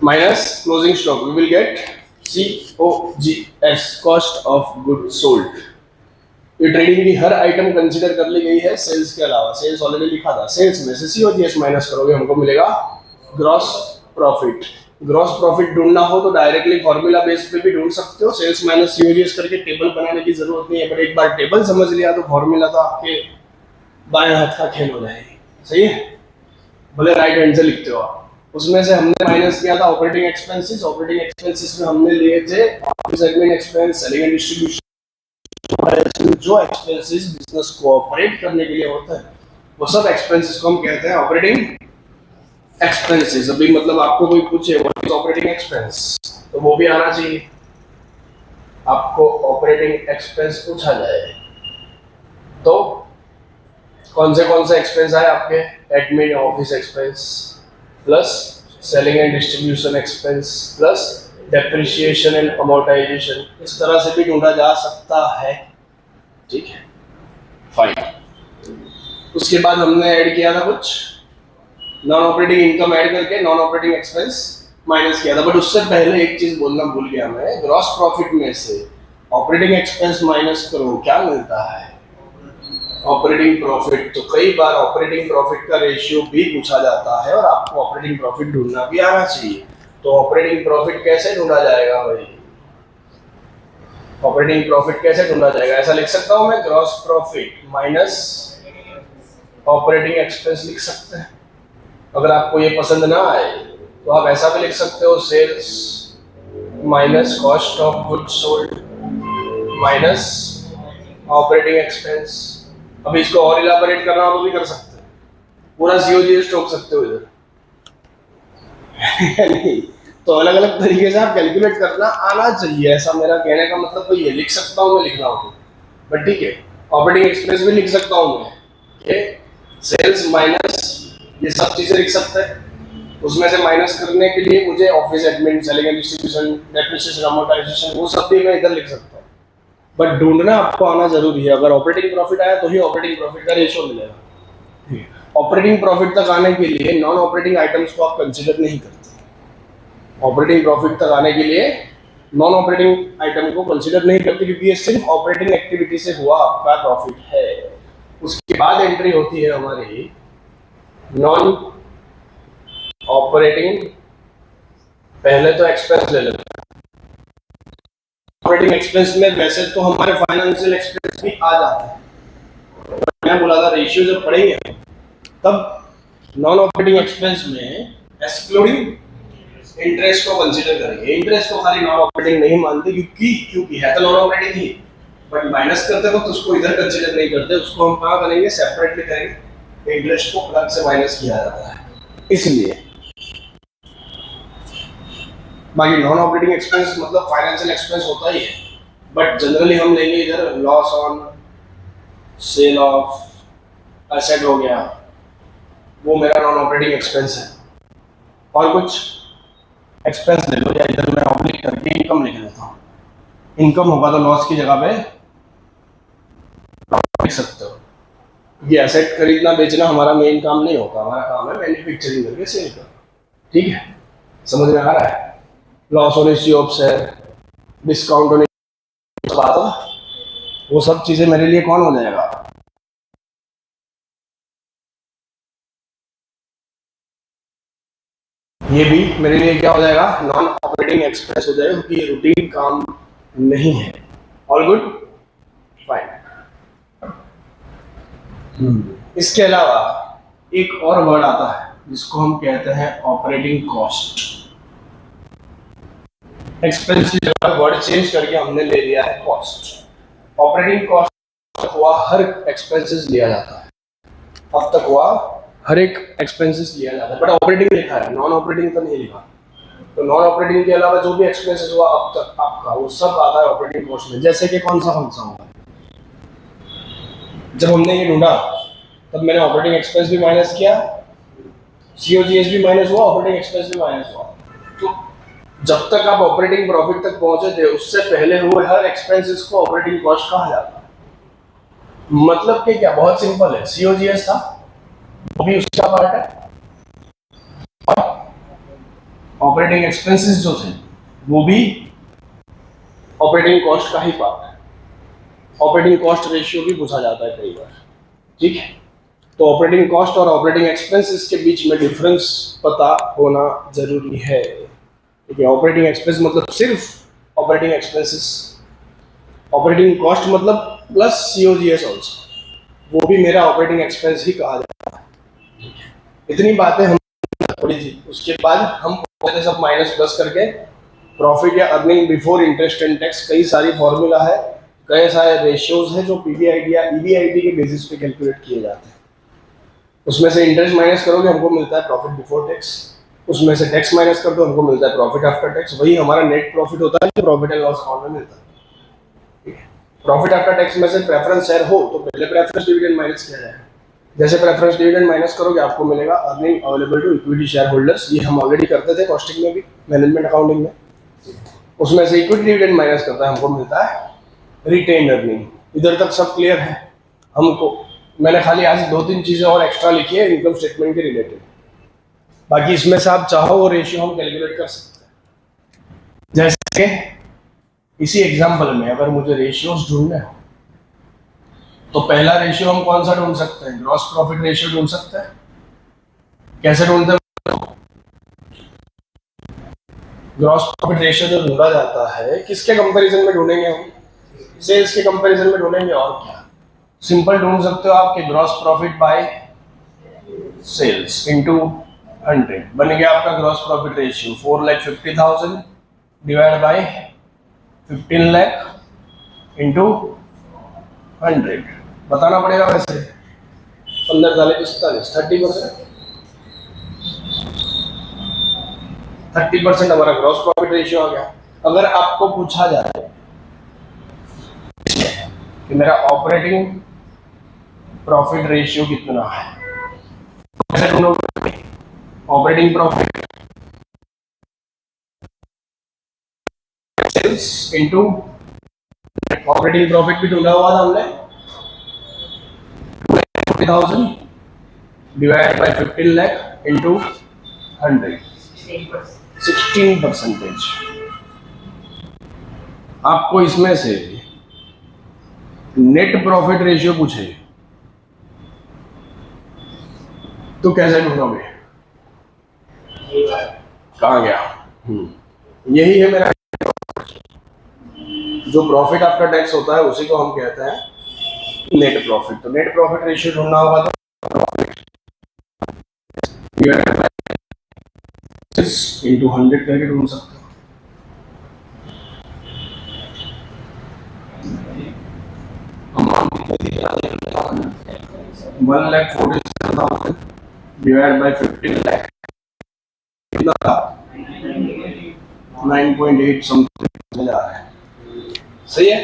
Minus closing stock, we will get COGS, cost of good sold. ये ट्रेडिंग की हर आइटम कंसीडर कर ली गई है सेल्स के अलावा। सेल्स ऑलरेडी लिखा था, सेल्स में से COGS माइनस करोगे हमको मिलेगा ग्रॉस प्रॉफिट। ग्रॉस प्रॉफिट ढूंढना हो तो डायरेक्टली फॉर्मूला बेस पे भी ढूंढ सकते हो, सेल्स माइनस COGS करके टेबल बनाने की जरूरत नहीं है। बट एक बार टेबल समझ लिया तो फॉर्मूला तो आपके बाएं हाथ का खेल हो जाएगी, सही है। भले राइट हैंड से लिखते हो आप। उसमें से हमने माइनस किया था ऑपरेटिंग एक्सपेंसेस। ऑपरेटिंग एक्सपेंसेस में हमने लिए थे office admin expense, selling and distribution, जो एक्सपेंसेस बिजनेस को ऑपरेट करने के लिए होता है वो सब एक्सपेंसेस को हम कहते हैं ऑपरेटिंग एक्सपेंसेस। अभी मतलब आपको कोई पूछे व्हाट इज ऑपरेटिंग एक्सपेंस तो वो भी आना चाहिए, आपको ऑपरेटिंग एक्सपेंस पूछा जाए तो कौन से एक्सपेंस आए आपके? Admin office expense plus selling and distribution expense plus depreciation and amortisation. इस तरह से भी ढूंढा जा सकता है, ठीक है, फाइन। उसके बाद हमने ऐड किया था कुछ नॉन ऑपरेटिंग इनकम ऐड करके नॉन ऑपरेटिंग एक्सपेंस माइनस किया था। बट उससे पहले एक चीज बोलना भूल गया मैं, ग्रॉस प्रॉफिट में से ऑपरेटिंग एक्सपेंस माइनस करो, क्या मिलता है? Operating profit. तो कई बार ऑपरेटिंग प्रॉफिट का रेशियो भी पूछा जाता है और आपको ऑपरेटिंग प्रॉफिट ढूंढना भी आना चाहिए। तो ऑपरेटिंग प्रॉफिट कैसे ढूंढा जाएगा भाई? ऑपरेटिंग प्रॉफिट कैसे ढूंढा जाएगा? ऐसा लिख सकता हूं मैं, gross profit minus operating expense लिख सकते हैं। अगर आपको ये पसंद ना आए तो आप ऐसा भी लिख सकते हो, sales minus cost of good sold minus operating expense. अब इसको और इलाबोरेट करना हो तो भी कर सकते हैं, पूरा COGS ठोक सकते हो इधर नहीं, तो अलग अलग तरीके से आप कैलकुलेट करना आना चाहिए, ऐसा मेरा कहने का मतलब तो ये। लिख सकता हूँ मैं, लिख रहा हूँ, बट ठीक है। ऑपरेटिंग एक्सपेंस भी लिख सकता हूँ मैं, सेल्स माइनस ये सब चीजें लिख सकते हैं। उसमें से माइनस करने के लिए मुझे office admin, selling and distribution, depreciation, amortisation वो सब भी मैं इधर लिख सकता हूँ। बट ढूंढना आपको आना जरूरी है। अगर ऑपरेटिंग प्रॉफिट आया तो ही ऑपरेटिंग प्रॉफिट का रेशियो मिलेगा। ऑपरेटिंग प्रॉफिट तक आने के लिए नॉन ऑपरेटिंग आइटम्स को आप कंसीडर नहीं करते। ऑपरेटिंग प्रॉफिट तक आने के लिए नॉन ऑपरेटिंग आइटम को कंसीडर नहीं करते, क्योंकि ये सिर्फ ऑपरेटिंग एक्टिविटी से हुआ आपका प्रॉफिट है। उसके बाद एंट्री होती है हमारी नॉन ऑपरेटिंग। पहले तो एक्सपेंस ले लेते हैं। ऑपरेटिंग एक्सपेंस में वैसे तो हमारे फाइनेंशियल एक्सपेंस भी आ जाते हैं, मैं बोला था रेशियो जब पढ़ेंगे तब नॉन ऑपरेटिंग एक्सपेंस में एक्सक्लूडिंग इंटरेस्ट को कंसीडर करेंगे। इंटरेस्ट को खाली नॉन ऑपरेटिंग नहीं मानते, क्योंकि है तो non operating he, but minus करते वक्त उसको इधर कंसीडर नहीं करते। उसको हम कहाँ करेंगे? सेपरेटली करेंगे। इंटरेस्ट को अलग से माइनस किया जाता है इसलिए। बाकी नॉन ऑपरेटिंग एक्सपेंस मतलब फाइनेंशियल एक्सपेंस होता ही है, बट जनरली हम लेंगे इधर loss on sale of asset हो गया, वो मेरा नॉन ऑपरेटिंग एक्सपेंस है। और कुछ एक्सपेंस ले लो, या इधर मैं ऑब्लिक करके इनकम लिख देता हूँ। इनकम होगा तो लॉस की जगह पे लिख सकते हो। ये एसेट खरीदना बेचना हमारा मेन काम नहीं होता, हमारा काम है मैन्युफैक्चरिंग करके सेल करना, ठीक है, समझ में आ रहा है? Loss on issue of share, discount होने की बात हो, वो सब चीजें मेरे लिए कौन हो जाएगा? ये भी मेरे लिए क्या हो जाएगा? नॉन ऑपरेटिंग एक्सपेंस हो जाएगा, क्योंकि ये रूटीन काम नहीं है। All good, fine. इसके अलावा एक और वर्ड आता है जिसको हम कहते हैं ऑपरेटिंग कॉस्ट। एक्सपेंस की जगह वर्ड चेंज करके हमने ले लिया है कॉस्ट। ऑपरेटिंग कॉस्ट हुआ हर एक्सपेंसेस लिया जाता है, अब तक हुआ हर एक एक्सपेंसेस लिया जाता है, बट ऑपरेटिंग लिखा है, नॉन ऑपरेटिंग तो नहीं लिखा। तो नॉन ऑपरेटिंग के अलावा जो भी एक्सपेंसेस हुआ अब तक आपका, वो सब आता है ऑपरेटिंग कॉस्ट में। जैसे कि कौन सा होगा, जब हमने ये ढूंढा तब मैंने ऑपरेटिंग एक्सपेंस भी माइनस किया, सीओजीएस भी माइनस हुआ, ऑपरेटिंग एक्सपेंस भी माइनस हुआ। तो जब तक आप ऑपरेटिंग प्रॉफिट तक पहुंचे थे, उससे पहले हुए हर एक्सपेंसेस को ऑपरेटिंग कॉस्ट कहा जाता है। मतलब कि क्या, बहुत सिंपल है, सीओजीएस था वो भी उसका पार्ट है, और ऑपरेटिंग एक्सपेंसेस जो थे वो भी ऑपरेटिंग कॉस्ट का ही पार्ट है। ऑपरेटिंग कॉस्ट रेशियो भी पूछा जाता है कई बार, ठीक है? तो ऑपरेटिंग कॉस्ट और ऑपरेटिंग एक्सपेंसेस के बीच में डिफरेंस पता होना जरूरी है। ठीक है, ऑपरेटिंग एक्सपेंस मतलब सिर्फ ऑपरेटिंग एक्सपेंसेस, ऑपरेटिंग कॉस्ट मतलब प्लस सीओजीएस ऑल्सो, वो भी मेरा ऑपरेटिंग एक्सपेंस ही कहा जाता है। इतनी बातें हम पढ़ी थी, उसके बाद हम सब माइनस प्लस करके प्रॉफिट या earning before interest and tax, कई सारी फॉर्मूला है, कई सारे रेशियोज हैं जो पीबीआईटी या ईबीआईटी के बेसिस पे कैलकुलेट किए जाते हैं। उसमें से इंटरेस्ट माइनस करोगे हमको मिलता है प्रॉफिट बिफोर टैक्स, उसमें से टैक्स माइनस कर दो हमको मिलता है प्रॉफिट आफ्टर टैक्स। वही हमारा नेट प्रॉफिट होता है जो प्रॉफिट एंड लॉस अकाउंट में मिलता है। ठीक है, प्रॉफिट आफ्टर टैक्स में से प्रेफरेंस शेयर हो तो पहले प्रेफरेंस डिविडेंड माइनस किया जाएगा। जैसे प्रेफरेंस डिविडेंड माइनस करोगे आपको मिलेगा earning available to equity share holders. ये हम ऑलरेडी करते थे कॉस्टिंग में भी, मैनेजमेंट अकाउंटिंग में। उसमें से इक्विटी डिविडेंड माइनस करता है हमको मिलता है रिटेन अर्निंग। इधर तक सब क्लियर है हमको? मैंने खाली आज 2-3 चीजें और एक्स्ट्रा लिखी है इनकम स्टेटमेंट के रिलेटेड, बाकी इसमें से आप चाहो वो रेशियो हम कैलकुलेट कर सकते हैं। जैसे इसी एग्जांपल में अगर मुझे रेशियोज ढूंढने हो तो पहला रेशियो हम कौन सा ढूंढ सकते हैं? ग्रॉस प्रॉफिट रेशियो ढूंढ सकते हैं। कैसे ढूंढते हैं? ग्रॉस प्रॉफिट रेशियो जो ढूंढा जाता है किसके कंपैरिजन में ढूंढेंगे हम? सेल्स के कंपैरिजन में ढूंढेंगे। और क्या सिंपल ढूंढ सकते हो आपके gross profit by sales into 100 बन गया आपका gross profit ratio. 4,50,000 divide by 15 lakh into 100 बताना पड़ेगा वैसे। 15 साल 30% 30% हमारा ग्रॉस प्रॉफिट रेशियो आ गया। अगर आपको पूछा जाए कि मेरा ऑपरेटिंग प्रॉफिट रेशियो कितना है, कैसे ढूंढोगे? Operating profit sales into operating profit भी ढूंढा हुआ था हमने, 20,000 डिवाइड बाय 15 लाख इनटू 100 16%। आपको इसमें से नेट प्रॉफिट रेशियो पूछे तो कैसे ढूंढोगे? कहाँ गया? यही है मेरा जो प्रॉफिट आफ्टर टैक्स होता है उसी को हम कहते हैं नेट प्रॉफिट। तो नेट प्रॉफिट रेशियो ढूंढना होगा तो इंटू 100 करके ढूंढ सकते हो। One lakh 47,000 divide by 15 lakh 9.8 something आ रहा है। सही है,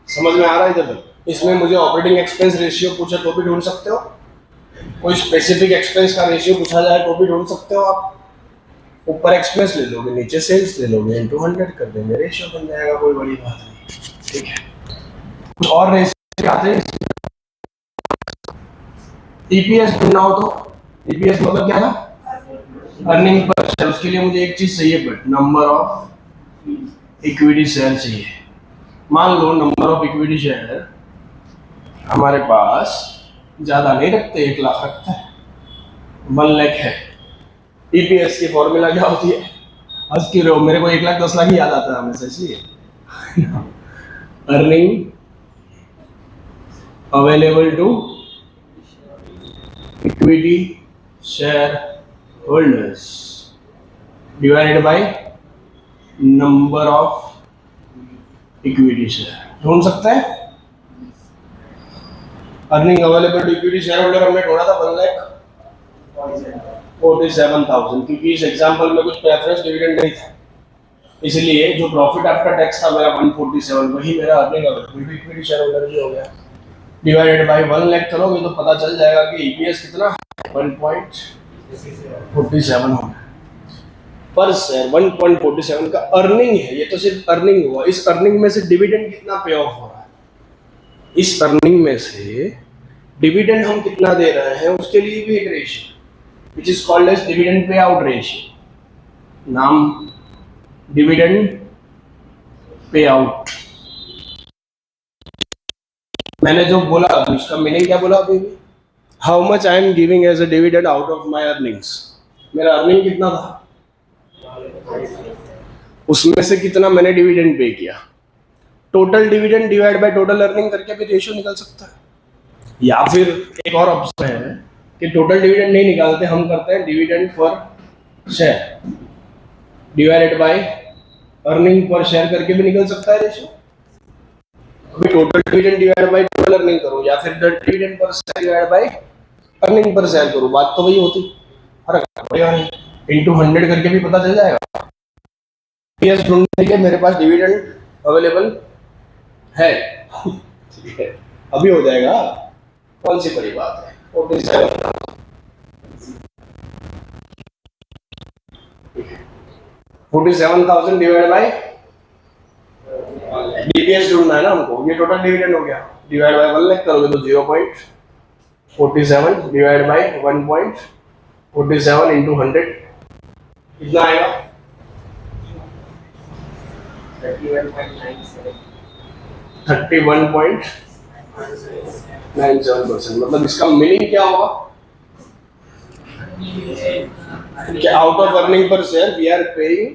समझ में आ रहा है इधर तक? इसमें मुझे ऑपरेटिंग एक्सपेंस रेशियो पूछे तो भी ढूंढ सकते हो, कोई स्पेसिफिक एक्सपेंस का रेशियो पूछा जाए तो भी ढूंढ सकते हो। आप ऊपर एक्सपेंस ले लोगे, नीचे सेल्स ले लोगे, इनटू 100 कर देंगे, रेशियो बन जाएगा, कोई बड़ी बात नहीं। ठीक है, कुछ और रेशियो आते हैं। ईपीएस ढूंढना हो तो ईपीएस मतलब क्या था? अर्निंग पर शेयर, उसके लिए मुझे एक चीज चाहिए, but number of equity share चाहिए। मान लो नंबर ऑफ इक्विटी शेयर हमारे पास ज्यादा नहीं रखते, 1 लाख रखते हैं, 1 लाख है। ईपीएस की फॉर्मूला क्या होती है? आज की रो मेरे को 1 लाख 10 लाख ही याद आता है हमेशा, इसलिए earning available to equity share holders divided by number of equity share. ढूंढ सकते हैं earning available to equity share holder हमने ढूंढा था 1,47,000, क्योंकि इस एग्जांपल में कुछ प्रेफरेंस डिविडेंड नहीं था, इसलिए जो प्रॉफिट आफ्टर टैक्स था मेरा 147, वही मेरा earning available to equity share holder भी हो गया। डिवाइडेड बाय 1 लाख करोगे तो पता चल जाएगा कि ईपीएस कितना 1.47 होगा पर शेयर। 1.47 का अर्निंग है, ये तो सिर्फ अर्निंग हुआ। इस अर्निंग में से डिविडेंड कितना पे ऑफ हो रहा है, इस अर्निंग में से डिविडेंड हम कितना दे रहे हैं, उसके लिए भी एक ratio which is called as dividend पे आउट रेशियो। नाम डिविडेंड पे आउट। मैंने जो बोला उसका मीनिंग क्या बोला अभी? How much I am giving as a dividend out of my earnings. मेरा अर्निंग कितना था, उसमें से कितना मैंने डिविडेंड पे किया। Total dividend divide by total earning करके भी रेशियो निकल सकता है, या फिर एक और ऑप्शन है कि टोटल डिविडेंड नहीं निकालते, हम करते हैं dividend per share divided by earning per share करके भी निकल सकता है रेशियो। अभी total dividend divide by total earning करो, या फिर dividend per share divide by earning per share करो, बात तो वही होती। फर्क पड़ेगा नहीं, इनटू 100 करके भी पता चल जाएगा। ईपीएस ढूंढने के मेरे पास डिविडेंड अवेलेबल है ठीक है, अभी हो जाएगा। कौन सी बड़ी बात है? 47,000 डिवाइड बाय डीपीएस ढूंढना है ना हमको, ये टोटल डिविडेंड हो गया। डिवाइड बाय 1 लाख करोगे तो 0.47 डिवाइड बाय 1.47 इंटू 100 कितना आएगा? 31.97%। मतलब इसका मीनिंग क्या होगा कि out of earning per share we are paying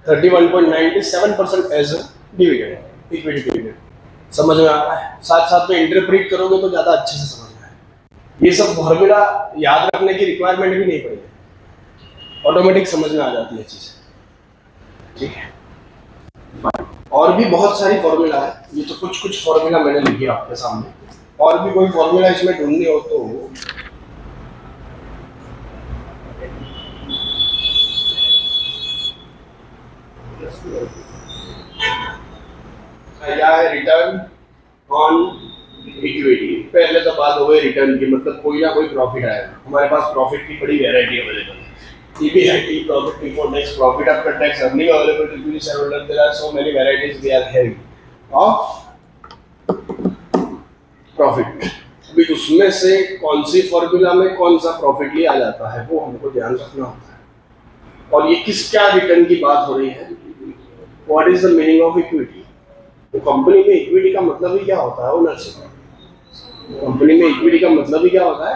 31.97% as a dividend, equity dividend. समझ में आ रहा है? साथ साथ में इंटरप्रेट करोगे तो ज्यादा अच्छे से समझ में आएगा। ये सब फॉर्मूला याद रखने की रिक्वायरमेंट भी नहीं पड़ेगी, ऑटोमेटिक समझ में आ जाती है चीजें, ठीक है। और भी बहुत सारी फॉर्मूला है, ये तो कुछ कुछ फॉर्मूला मैंने लिखे आपके सामने। और भी कोई फॉर्मूला इसमें ढूंढनी हो तो क्या है? Return on equity. पहले तो बात हो गई रिटर्न की, मतलब कोई ना कोई प्रॉफिट आएगा। हमारे पास प्रॉफिट की बड़ी वैरायटी अवेलेबल है। EBIT, profit before tax, profit after tax, earning available to equity shareholder. There are so many varieties we are having of profit. अभी उसमें से कौन सी फॉर्मूला में कौन सा प्रॉफिट लिया जाता है वो हमको ध्यान रखना होता है। और ये किस क्या रिटर्न की बात हो रही है? What is the meaning of equity? तो कंपनी में इक्विटी का मतलब ही क्या होता है? ओनरशिप। कंपनी में इक्विटी का मतलब ही क्या होता है?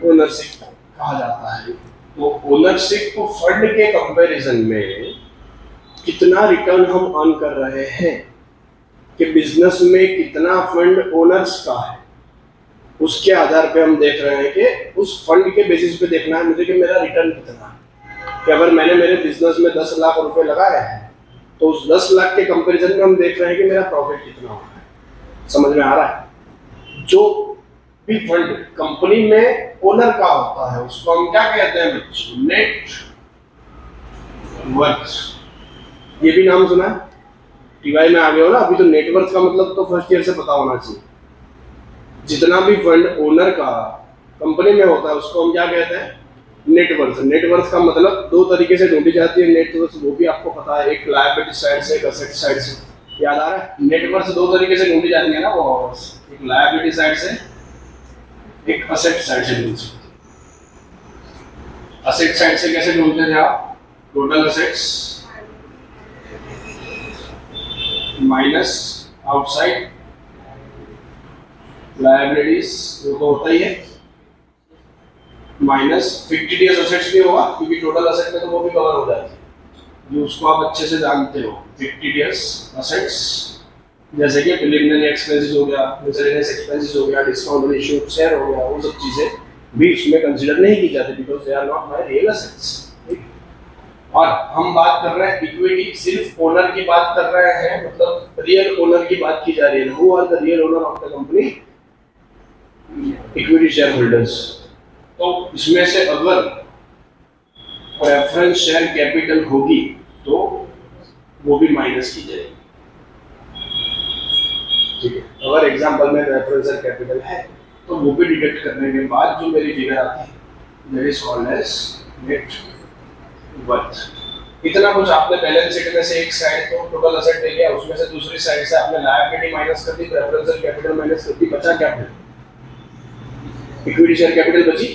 ओनरशिप कहा जाता है। तो ओनरशिप को फंड के कंपैरिजन में कितना रिटर्न हम अर्न कर रहे हैं, कि बिजनेस में कितना फंड ओनर्स का है, उसके आधार पे हम देख रहे हैं कि उस फंड के बेसिस पे देखना है मुझे कि मेरा रिटर्न कितना है। कि अगर मैंने मेरे बिजनेस में 10 लाख रुपए लगाए हैं तो उस 10 लाख के कंपैरिजन में हम देख रहे हैं कि मेरा प्रॉफिट कितना हो रहा है। समझ में आ रहा है? जो भी फंड कंपनी में ओनर का होता है उसको हम क्या कहते हैं बच्चों? Net worth. ये भी नाम सुना है? टीवाई में आ गए हो ना अभी, तो नेटवर्थ का मतलब तो फर्स्ट ईयर से पता होना चाहिए। जितना भी फंड ओनर का कंपनी में होता है उसको हम क्या कहते हैं? नेटवर्थ। नेटवर्थ का मतलब दो तरीके से ढूंढी जाती है नेटवर्थ, वो भी आपको पता है, एक लायबिलिटी साइड से, एक एसेट साइड से। याद आ रहा है? नेटवर्थ दो तरीके से ढूंढी जाती है ना, वो एक लायबिलिटी साइड से, एक एसेट साइड से ढूंढ सकते। असेट साइड से कैसे ढूंढते थे आप? Total assets minus outside liabilities, वो तो होता ही है, माइनस फिक्टिडियस असेट्स भी होगा क्योंकि टोटल असेट में तो वो भी कवर हो जाती है, जो उसको आप अच्छे से जानते हो। फिक्टिडियस असेट्स जैसे कि प्रिलिमिनरी एक्सपेंसेस हो गया, मिसलेनियस एक्सपेंसेस हो गया, डिस्काउंट ऑन इश्यूड शेयर हो गया, वो सब चीजें भी इसमें कंसीडर नहीं की जाती because they are not my real assets. और हम बात कर रहे हैं इक्विटी, सिर्फ ओनर की बात कर रहे हैं, मतलब रियल ओनर की बात की जा रही है। Who are the real owner of the company? Equity share holders. तो इसमें से अगर प्रेफरेंस शेयर कैपिटल होगी तो वो भी माइनस की जाएगी, ठीक है। अगर एग्जांपल में प्रेफरेंस शेयर कैपिटल है तो वो भी डिडक्ट करने के बाद जो मेरी फिगर आती है that is called as net worth. इतना कुछ आपने बैलेंस शीट में से एक साइड तो टोटल असेट ले लिया, उसमें से दूसरी साइड से आपने लायबिलिटी माइनस कर दी, प्रेफरेंस शेयर कैपिटल माइनस कर दी, बचा क्या? इक्विटी शेयर कैपिटल बची,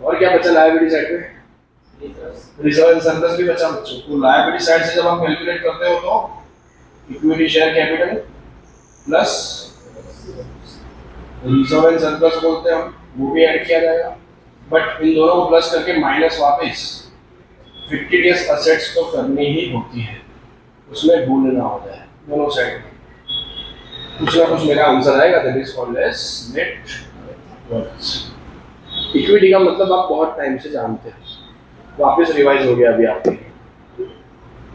और क्या बचा लायबिलिटी साइड पे? रिजर्व एंड सरप्लस भी बचा बच्चों। तो लायबिलिटी साइड से जब हम कैलकुलेट करते हो तो equity share capital plus reserve and surplus बोलते हैं हम, वो भी ऐड किया जाएगा, बट इन दोनों को प्लस करके माइनस वापस फिक्टिडियस असेट्स तो करनी ही होती है, उसमें भूल ना हो जाए दोनों साइड में। कुछ ना कुछ मेरा आंसर आएगा, that is called as net worth. Equity का मतलब आप बहुत टाइम से जानते हैं, वापस रिवाइज हो गया अभी आपके।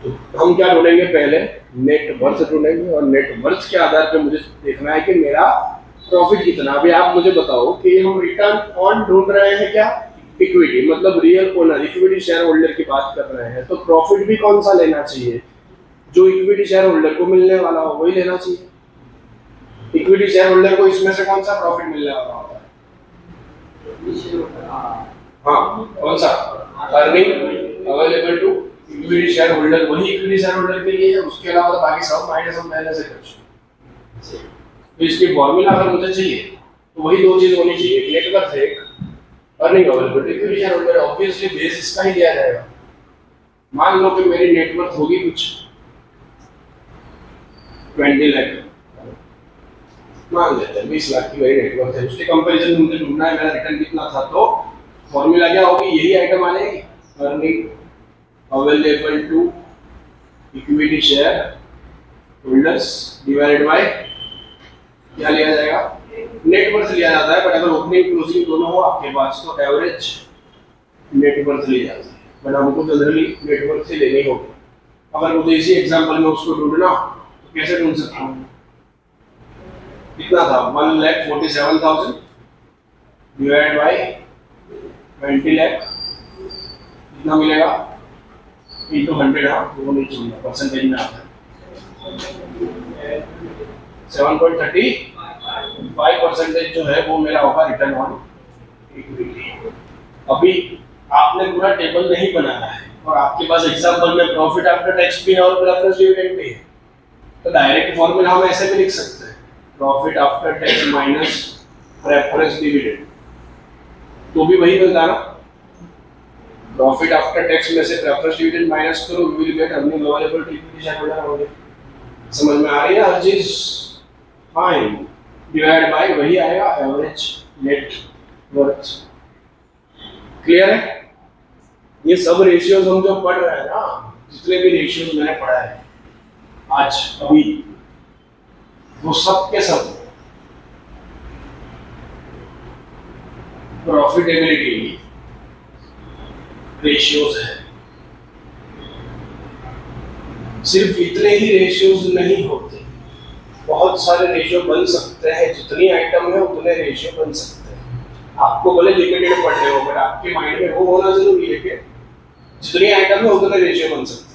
तो हम क्या ढूंढेंगे? पहले नेट वर्थ ढूंढेंगे, और नेट वर्थ के आधार पर मुझे देखना है कि मेरा प्रॉफिट कितना। अभी आप मुझे बताओ कि हम रिटर्न ऑन ढूंढ रहे हैं क्या? इक्विटी, मतलब real owner, equity share holder की बात कर रहे हैं, तो प्रॉफिट भी कौन सा लेना चाहिए? जो इक्विटी शेयर होल्डर को मिलने वाला हो वही लेना चाहिए। इक्विटी शेयर होल्डर को इसमें से कौन सा प्रॉफिट मिलने वाला होता है? हाँ, कौन सा? Earning available to equity share holder, वही इक्विटी शेयर होल्डर के लिए है, उसके अलावा तो बाकी सब माइनस हम पहले से कर चुके। तो इसकी फॉर्मूला अगर मुझे चाहिए तो वही दो चीज होनी चाहिए, एक नेट वर्थ है, एक earning available. Equity share holder obviously base इसका ही लिया जाएगा। मान लो कि मेरी नेट वर्थ होगी कुछ 20 लाख, मान लेते हैं 20 लाख की मेरी नेट वर्थ है, उसके कंपैरिजन में मुझे ढूंढना है मेरा रिटर्न कितना था, तो फॉर्मूला क्या होगी? यही आइटम आ जाएगी, earning available to equity share holders divided by क्या लिया जाएगा? नेट वर्थ लिया जाता है, बट अगर ओपनिंग क्लोजिंग दोनों हो आपके पास तो एवरेज नेट वर्थ ली जाती है, बट हमको जनरली नेट वर्थ ही लेनी होगी। अगर मुझे इसी एग्जांपल में उसको ढूंढना तो कैसे ढूंढ सकता हूँ? कितना था? 1,47,000 डिवाइड बाय 20 लाख, कितना मिलेगा? इनटू 100। हाँ, वो नहीं चाहिए, परसेंटेज में आता है 7.35% जो है वो मेरा होगा रिटर्न ऑन इक्विटी। अभी आपने पूरा टेबल नहीं बनाया है और आपके पास एग्जांपल में प्रॉफिट आफ्टर टैक्स भी है और प्रेफरेंस डिविडेंड भी है, तो डायरेक्ट फॉर्मूला हम ऐसे भी लिख सकते हैं, profit after tax minus preference dividend, तो भी वही मिलता ना। प्रॉफिट आफ्टर टैक्स में से प्रेफरेंस डिविडेंड माइनस करो, we will get earning available to equity share holder. समझ में आ रही है हर चीज? फाइन, डिवाइड बाय वही आएगा एवरेज नेट वर्थ। क्लियर है? ये सब रेशियोज हम जो पढ़ रहे हैं ना, जितने भी रेशियोज मैंने पढ़ा है आज अभी, वो सब के सब प्रॉफिटेबिलिटी रेशियोज है। सिर्फ इतने ही रेशियोज नहीं होते, बहुत सारे रेशियो बन सकते हैं, जितनी आइटम है उतने रेशियो बन सकते हैं। आपको भले लिमिटेड पढ़ने हो, बट आपके माइंड में वो होना जरूरी है कि जितनी आइटम है उतने रेशियो बन सकते हैं।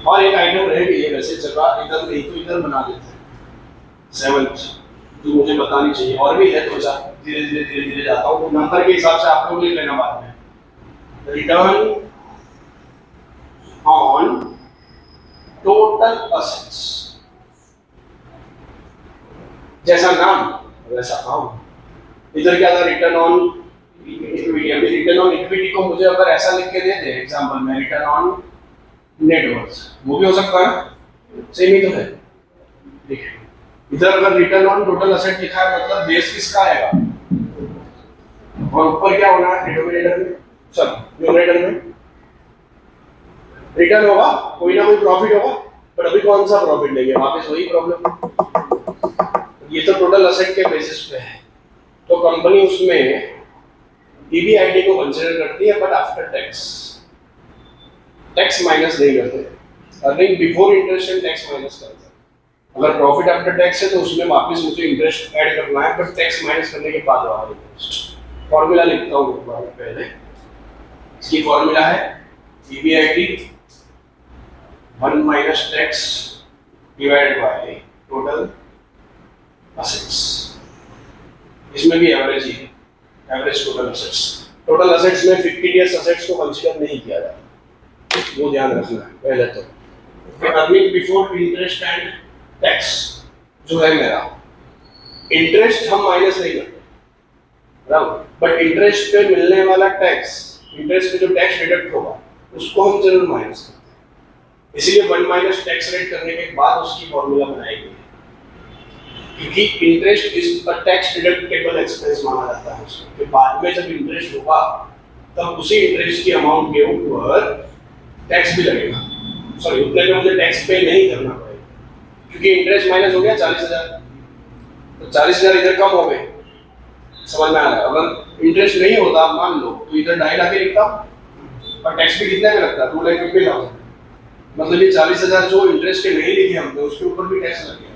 और एक आइटम रह गई है, वैसे जगह इधर नहीं तो इधर बना देते हैं 7th, जो मुझे बतानी चाहिए, और भी है, तो धीरे धीरे जाता हूँ, तो नंबर के हिसाब से आप लोग लिख लेना बाद में। रिटर्न ऑन टोटल असेट्स, जैसा नाम वैसा काम। इधर क्या था? रिटर्न ऑन इक्विटी, अभी रिटर्न ऑन इक्विटी को मुझे अगर ऐसा लिख के दे दे एग्जांपल में, रिटर्न ऑन नेट वर्थ, वो भी हो सकता है, सेम ही तो है। देखिए इधर अगर रिटर्न ऑन टोटल असेट लिखा है मतलब बेस किसका आएगा, और ऊपर क्या होना है डिनोमिनेटर में, सॉरी न्यूमरेटर में रिटर्न होगा, कोई ना कोई प्रॉफिट होगा, पर अभी कौन सा प्रॉफिट लेंगे, वापस वही प्रॉब्लम। ये तो टोटल असेट के बेसिस पे है, तो कंपनी उसमें ईबीआईटी को कंसीडर करती है, but after tax, tax minus नहीं करते, earning before interest and tax minus करते हैं। अगर प्रॉफिट आफ्टर टैक्स है तो उसमें वापस मुझे इंटरेस्ट ऐड करना है, बट टैक्स माइनस करने के बाद वाला इंटरेस्ट। फॉर्मूला लिखता हूँ एक बार पहले, इसकी फॉर्मूला है EBIT 1 minus tax divided by total assets, इसमें भी एवरेज ही है, average total assets. Total assets में फिक्टिशियस असेट्स को कंसीडर नहीं किया जाता, वो ध्यान रखना है पहले तो। Earning before interest and tax जो है मेरा, इंटरेस्ट हम माइनस नहीं करते बराबर, बट इंटरेस्ट पे मिलने वाला टैक्स, इंटरेस्ट पे जो टैक्स डिडक्ट होगा उसको हम जरूर माइनस करते हैं। इसीलिए 1 माइनस टैक्स रेट करने के बाद उसकी फॉर्मूला बनाई गई है, क्योंकि interest is a tax deductible expense माना जाता है उसको, कि बाद में जब इंटरेस्ट होगा तब उसी इंटरेस्ट की अमाउंट के ऊपर टैक्स भी लगेगा, सॉरी उतने में मुझे टैक्स पे नहीं करना पड़ेगा, क्योंकि इंटरेस्ट माइनस हो गया 40,000, तो 40,000 इधर कम हो गए, समझ में आ रहा है। अगर इंटरेस्ट नहीं होता मान लो तो इधर 2.5 लाख लिखता, और टैक्स भी कितने में लगता, 2,50,000, मतलब ये 40,000 जो इंटरेस्ट के नहीं लिखे हमने उसके ऊपर भी टैक्स लग गया।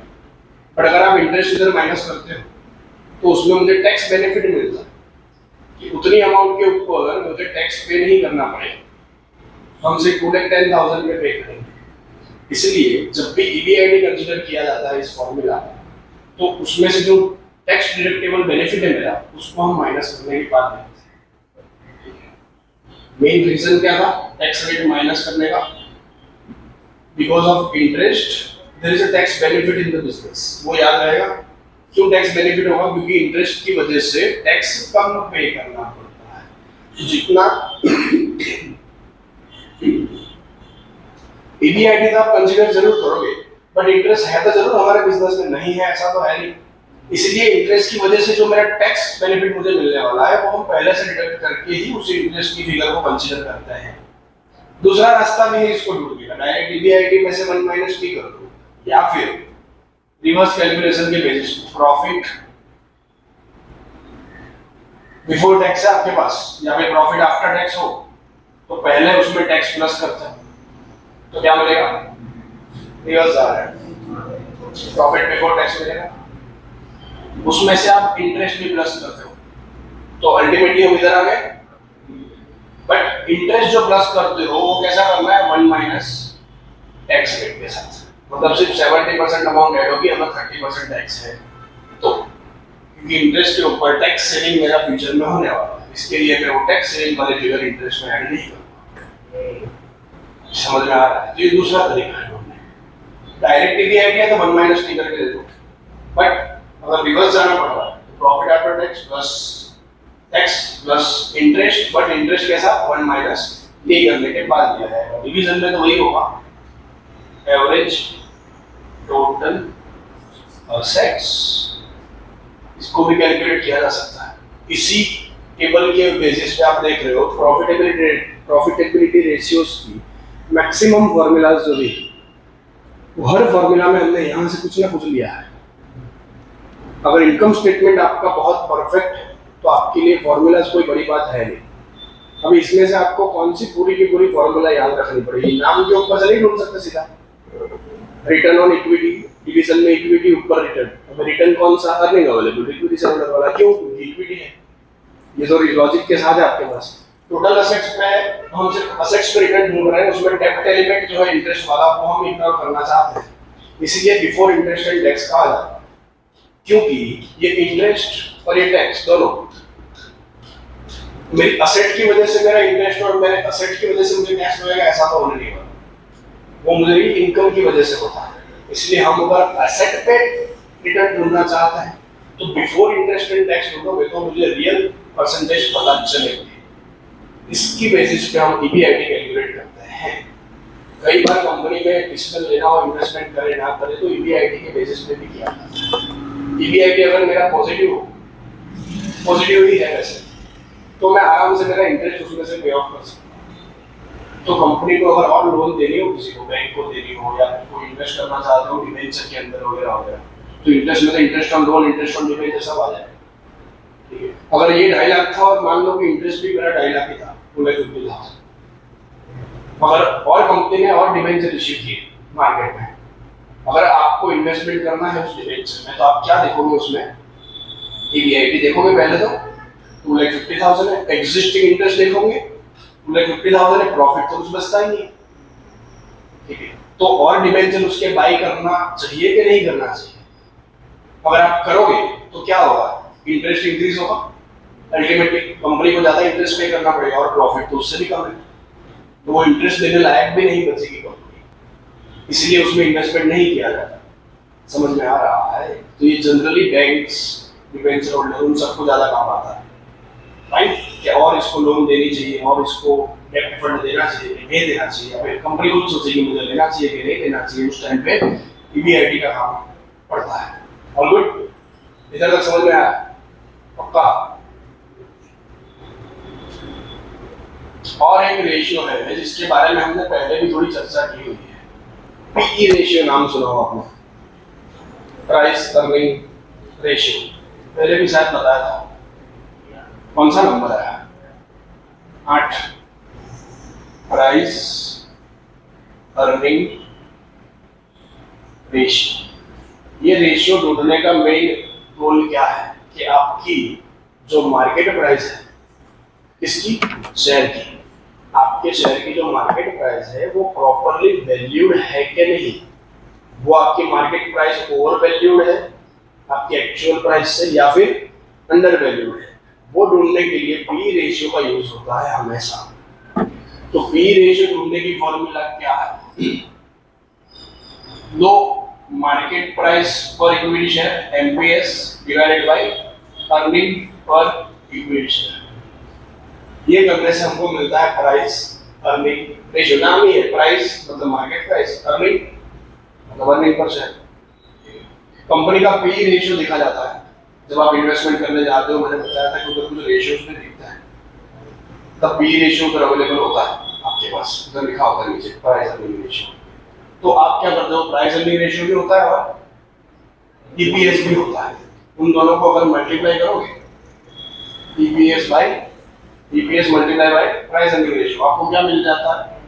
बट अगर आप इंटरेस्ट इधर माइनस करते हो तो उसमें मुझे टैक्स बेनिफिट मिलता है कि उतनी अमाउंट के ऊपर मुझे टैक्स पे नहीं करना पड़ेगा, हम से 2,10,000 में पे करेंगे। इसलिए जब भी ईबीआईटी कंसीडर किया जाता है इस फॉर्मूला में, तो उसमें से जो टैक्स डिडक्टेबल बेनिफिट है मेरा, उसको हम माइनस करने के बाद देते हैं। मेन रीजन क्या था टैक्स रेट माइनस करने का, because of interest there is a tax benefit in the business, वो याद रहेगा। क्यों टैक्स बेनिफिट होगा, क्योंकि इंटरेस्ट की वजह से टैक्स कम पे करना पड़ता है, जितना ईबीआईटी का कंसीडर जरूर करोगे, बट इंटरेस्ट है तो जरूर हमारे बिजनेस में, नहीं है ऐसा तो है नहीं। इसलिए इंटरेस्ट की वजह से जो मेरा टैक्स बेनिफिट मुझे मिलने वाला है वो हम पहले से डिडक्ट करके ही उसी इंटरेस्ट की फिगर को कंसीडर करते हैं। दूसरा रास्ता भी है इसको ढूंढने का, डायरेक्ट ईबीआईटी में से 1 माइनस टी कर दो, या फिर रिवर्स कैलकुलेशन के बेसिस पे प्रॉफिट बिफोर टैक्स है आपके पास या फिर प्रॉफिट आफ्टर टैक्स हो, तो पहले उसमें टैक्स प्लस करते हैं, तो क्या मिलेगा, रिवर्स आ रहा है, प्रॉफिट बिफोर टैक्स मिलेगा, उसमें से आप इंटरेस्ट भी प्लस करते हो, तो अल्टीमेटली हम इधर आ गए। बट इंटरेस्ट जो प्लस करते हो वो कैसा करना है, 1 माइनस टैक्स रेट के साथ, मतलब सिर्फ 70% अमाउंट ऐड होगी, अगर 30% टैक्स है तो, क्योंकि इंटरेस्ट के ऊपर टैक्स सेविंग मेरा फ्यूचर में होने वाला है, इसके लिए मैं वो टैक्स सेविंग वाले फिगर इंटरेस्ट में ऐड नहीं करूंगा। समझ में आ रहा है, तो ये दूसरा तरीका है। डायरेक्ट ईबीआईटी है तो 1 माइनस टी करके दे दो, बट अगर रिवर्स जाना पड़ रहा है तो profit after tax plus interest, but interest कैसा 1 माइनस टी करने के बाद दिया जाएगा। डिवीजन में तो वही होगा, एवरेज टोटल असेट्स, इसको भी कैलकुलेट किया जा सकता है। इसी टेबल के बेसिस पे आप देख रहे हो प्रॉफिटेबिलिटी रेशियोज की मैक्सिमम फॉर्मूलाज जो भी, वो हर फॉर्मूला में हमने यहाँ से कुछ ना कुछ लिया है। अगर इनकम स्टेटमेंट आपका बहुत परफेक्ट है तो आपके लिए फॉर्मूलाज कोई बड़ी बात है नहीं। अभी इसमें से आपको कौन सी पूरी की पूरी फॉर्मूला याद रखनी पड़ेगी, नाम के ऊपर से नहीं ढूंढ सकते सीधा। रिटर्न ऑन इक्विटी, डिवीजन में इक्विटी ऊपर रिटर्न, अब रिटर्न कौन सा, अर्निंग अवेलेबल इक्विटी से ऑर्डर वाला, क्यों, क्योंकि इक्विटी है। ये तो लॉजिक के साथ है आपके पास। टोटल असेट्स में हम सिर्फ असेट्स पे रिटर्न ढूंढ रहे हैं, उसमें डेब्ट एलिमेंट जो है इंटरेस्ट वाला वो हम इग्नोर करना चाहते हैं, इसलिए बिफोर इंटरेस्ट एंड टैक्स कहा जाता है, क्योंकि ये इंटरेस्ट और ये टैक्स दोनों मेरी असेट की वजह से मेरा इंटरेस्ट और मेरे असेट की वजह से मुझे टैक्स मिलेगा ऐसा तो होने नहीं वाला, वो मुझे इनकम की वजह से होता है। इसलिए हम अगर असेट पे रिटर्न ढूंढना चाहते हैं तो बिफोर इंटरेस्ट एंड टैक्स ढूंढोगे तो मुझे रियल परसेंटेज पता चलेगी, इसकी बेसिस पे हम ईबीआईटी कैलकुलेट करते हैं। कई बार कंपनी में डिसीजन लेना हो, इन्वेस्टमेंट करे ना करे, तो ईबीआईटी के बेसिस पे भी किया जाता है। ईबीआईटी अगर मेरा पॉजिटिव हो, पॉजिटिव ही है वैसे, तो मैं आराम से मेरा इंटरेस्ट उसमें से पे ऑफ कर सकता हूँ। तो कंपनी को अगर और लोन देनी हो, किसी को बैंक को देनी हो, या कोई इन्वेस्ट करना चाहते हो डिबेंचर के अंदर वगैरह वगैरह, तो इंटरेस्ट में तो interest on loan, interest on debenture सब आ जाए। ठीक है, अगर ये 2.5 लाख था और मान लो कि इंटरेस्ट भी मेरा 2.5 लाख ही था, 2,50,000, मगर और कंपनी ने और डिबेंचर इश्यू किए मार्केट में, अगर आपको इन्वेस्टमेंट करना है उस डिबेंचर में, तो आप क्या देखोगे उसमें? ईबीआईटी देखोगे पहले तो 2,50,000 है, एग्जिस्टिंग इंटरेस्ट देखोगे 2,50,000 है, प्रॉफिट तो कुछ बचता ही नहीं। ठीक है, तो और डिबेंचर उसके बाई करना चाहिए कि नहीं करना चाहिए? अगर आप करोगे तो क्या होगा? इंटरेस्ट इंक्रीज होगा, अल्टीमेटली कंपनी को ज्यादा इंटरेस्ट पे करना पड़ेगा और प्रॉफिट तो उससे भी कम है, तो वो इंटरेस्ट देने लायक भी नहीं बचेगी कंपनी, इसलिए उसमें इन्वेस्टमेंट नहीं किया जाता। समझ में आ रहा है? तो ये जनरली बैंक्स, डिबेंचर होल्डर, उन सबको ज्यादा काम आता है, राइट? कि और इसको लोन देनी चाहिए, और इसको डेब्ट फंड देना चाहिए, नहीं देना चाहिए, या फिर कंपनी खुद सोचेगी मुझे लेना चाहिए कि नहीं लेना चाहिए। उस टाइम पे ईबीआईटी का काम पड़ता है। All good? इधर तक समझ में आया? पक्का? और एक रेशियो है जिसके बारे में हमने पहले भी थोड़ी चर्चा की हुई है, पीई रेशियो। नाम सुना हो आपने? प्राइस अर्निंग रेशियो, पहले भी शायद बताया था। कौन सा नंबर है? 8। Price earning ratio. ये रेशियो ढूंढने का मेन गोल क्या है कि आपकी जो मार्केट प्राइस है, इसकी शेयर की, आपके शेयर की जो मार्केट प्राइस है वो प्रॉपर्ली वैल्यूड है कि नहीं, वो आपकी मार्केट प्राइस ओवर वैल्यूड है आपकी एक्चुअल प्राइस से, या फिर अंडर वैल्यूड है, वो ढूंढने के लिए पी रेशियो का यूज होता है हमेशा। तो पी रेशियो ढूंढने की फॉर्मूला क्या है? लो मार्केट प्राइस पर equity share, MPS, divided by earning per equity share. ये करने से हमको मिलता है प्राइस अर्निंग रेशियो। नाम ही है, प्राइस मतलब मार्केट प्राइस, अर्निंग मतलब अर्निंग पर शेयर। कंपनी का पी रेशियो देखा जाता है जब आप इन्वेस्टमेंट करने जाते हो। मैंने बताया था कि उधर कुछ रेशियोज में दिखता है, तब पी रेशियो उधर अवेलेबल होता है आपके पास, उधर लिखा होता है नीचे प्राइस अर्निंग रेशियो। तो आप क्या करते हो? प्राइस अर्निंग रेशियो भी होता है और ईपीएस भी होता है। उन दोनों को अगर मल्टीप्लाई करोगे, EPS multiply by price earning ratio, आपको क्या मिल जाता है?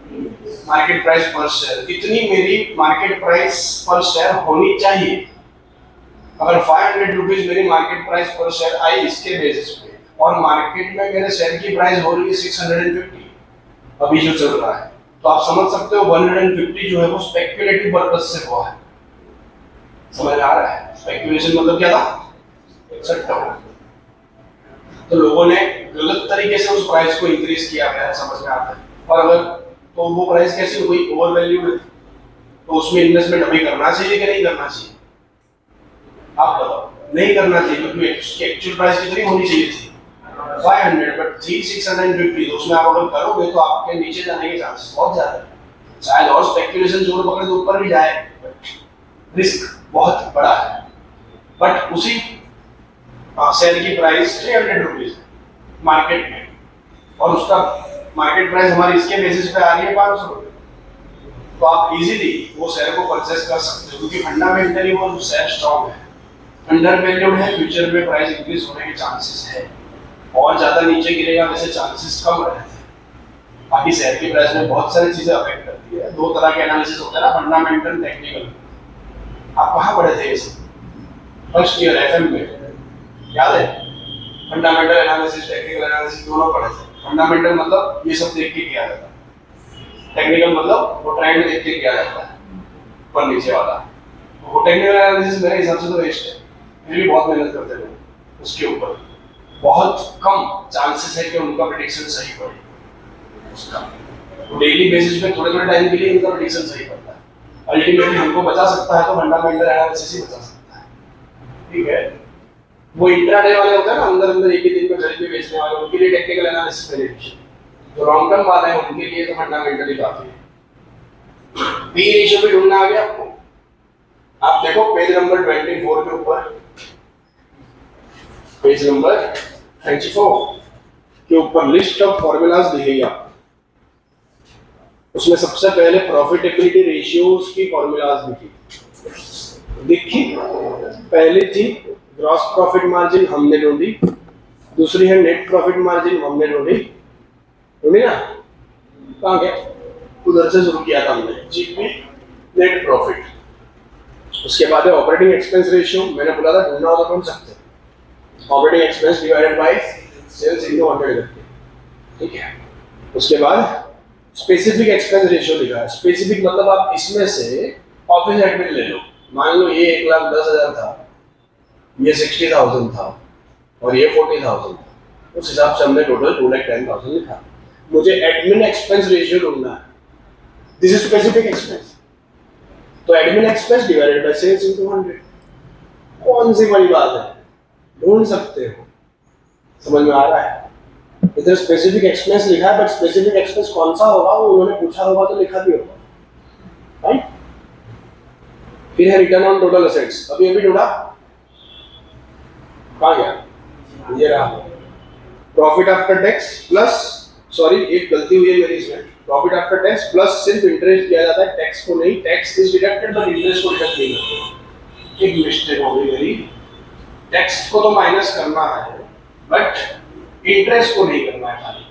मार्केट प्राइस पर शेयर। इतनी मेरी मार्केट प्राइस पर शेयर होनी चाहिए। अगर 500 रुपीज मेरी मार्केट प्राइस पर शेयर आई इसके बेसिस पे, और मार्केट में मेरे शेयर की प्राइस हो रही है 650 अभी जो चल रहा है, तो आप समझ सकते हो 150 जो है वो स्पेक्युलेटिव पर्पस से हुआ है। समझ आ रहा है? स्पेक्युलेशन मतलब क्या था? सट्टा। तो लोगों ने गलत तरीके से उस प्राइस को इंक्रीज किया गया है, समझ में आता है। और अगर तो वो प्राइस कैसी हो गई? ओवर वैल्यूड है, तो उसमें इन्वेस्टमेंट अभी करना चाहिए कि नहीं करना चाहिए? आप बताओ। नहीं करना चाहिए, क्योंकि उसकी एक्चुअल प्राइस कितनी होनी चाहिए थी? 500, बट थी 650। तो उसमें आप अगर करोगे तो आपके नीचे जाने के चांसेस बहुत ज्यादा है। शायद और स्पेक्युलेशन जोर पकड़े तो ऊपर भी जाए, रिस्क बहुत बड़ा है। बट उसी शेयर की प्राइस 300 रुपीज मार्केट में, और उसका मार्केट प्राइस हमारी इसके बेसिस पे आ रही है 500 रुपए, तो आप इजीली वो शेयर को परचेस कर सकते हो, क्योंकि फंडामेंटली वो शेयर स्ट्रांग है। अंडर वैल्यूड है, फ्यूचर में प्राइस इंक्रीज होने के चांसेस है, और ज्यादा नीचे गिरेगा वैसे चांसेस कम रहते हैं। बाकी शेयर की प्राइस में बहुत सारी चीजें अफेक्ट करती है। 2 तरह के एनालिसिस होते हैं ना, फंडामेंटल, टेक्निकल। आप कहाँ पढ़े थे ये सब? फर्स्ट ईयर एफएम में, याद है? फंडामेंटल एनालिसिस, टेक्निकल एनालिसिस दोनों पढ़े थे। फंडामेंटल मतलब ये सब देख के किया जाता है, टेक्निकल मतलब वो ट्रेंड देख के किया जाता है, ऊपर नीचे वाला। वो टेक्निकल एनालिसिस मेरे हिसाब से तो वेस्ट है, फिर भी बहुत मेहनत करते हैं उसके ऊपर। बहुत कम चांसेस है कि उनका प्रेडिक्शन सही पड़े उसका। तो डेली बेसिस पे थोड़े टाइम के लिए उनका प्रेडिक्शन सही पड़ता है। अल्टीमेटली हमको बचा सकता है तो फंडामेंटल एनालिसिस ही बचा सकता है। ठीक है? वो इंट्राडे वाले होते हैं ना, अंदर अंदर एक ही दिन में खरीदने बेचने वाले, उनके लिए टेक्निकल एनालिसिस वेरिएशन। जो लॉन्ग टर्म वाले हैं उनके लिए तो फंडामेंटली काफी है। पी रेशियो भी ढूंढना आ गया आपको। आप देखो पेज नंबर 24 के ऊपर, पेज नंबर 24 के ऊपर लिस्ट ऑफ फॉर्मूलाज दिखेगा। उसमें सबसे पहले प्रॉफिटेबिलिटी रेशियोज की फॉर्मूलाज दिखी। पहली थी ग्रॉस प्रॉफिट मार्जिन, हमने ढूंढी। दूसरी है नेट प्रॉफिट मार्जिन, हमने ढूंढी ना। कहाँ गया? उधर से शुरू किया था हमने, जीपी नेट प्रॉफिट। उसके बाद है ऑपरेटिंग एक्सपेंस रेशियो, मैंने बोला था ढूंढना होगा ढूंढ सकते हैं। Operating expense divided by sales into 100 करके, ठीक है। उसके बाद स्पेसिफिक एक्सपेंस रेशियो लिखा है। स्पेसिफिक मतलब आप इसमें से ऑफिस एडमिन ले लो, मान लो ये 1,10,000 था, ये 60,000 था और ये 40,000 था, उस हिसाब से हमने टोटल 2,10,000 लिखा। मुझे एडमिन एक्सपेंस रेशियो ढूंढना है, दिस इज स्पेसिफिक एक्सपेंस, तो admin expense divided by sales into 100। कौन सी बड़ी बात है, ढूंढ सकते हो। समझ में आ रहा है? इधर स्पेसिफिक एक्सपेंस लिखा है, बट स्पेसिफिक एक्सपेंस कौन सा होगा वो उन्होंने पूछा होगा तो लिखा भी होगा, राइट। फिर है रिटर्न ऑन टोटल असेट्स, अभी ढूंढा, कहाँ गया? ये रहा। Profit after tax plus, sorry एक गलती हुई है मेरी इसमें, प्रॉफिट आफ्टर टैक्स प्लस सिर्फ इंटरेस्ट किया जाता है, टैक्स को नहीं। Tax is deducted but interest को डिडक्ट नहीं करते। एक मिस्टेक हो गई मेरी, टैक्स को तो माइनस करना है बट इंटरेस्ट को नहीं करना है। खाली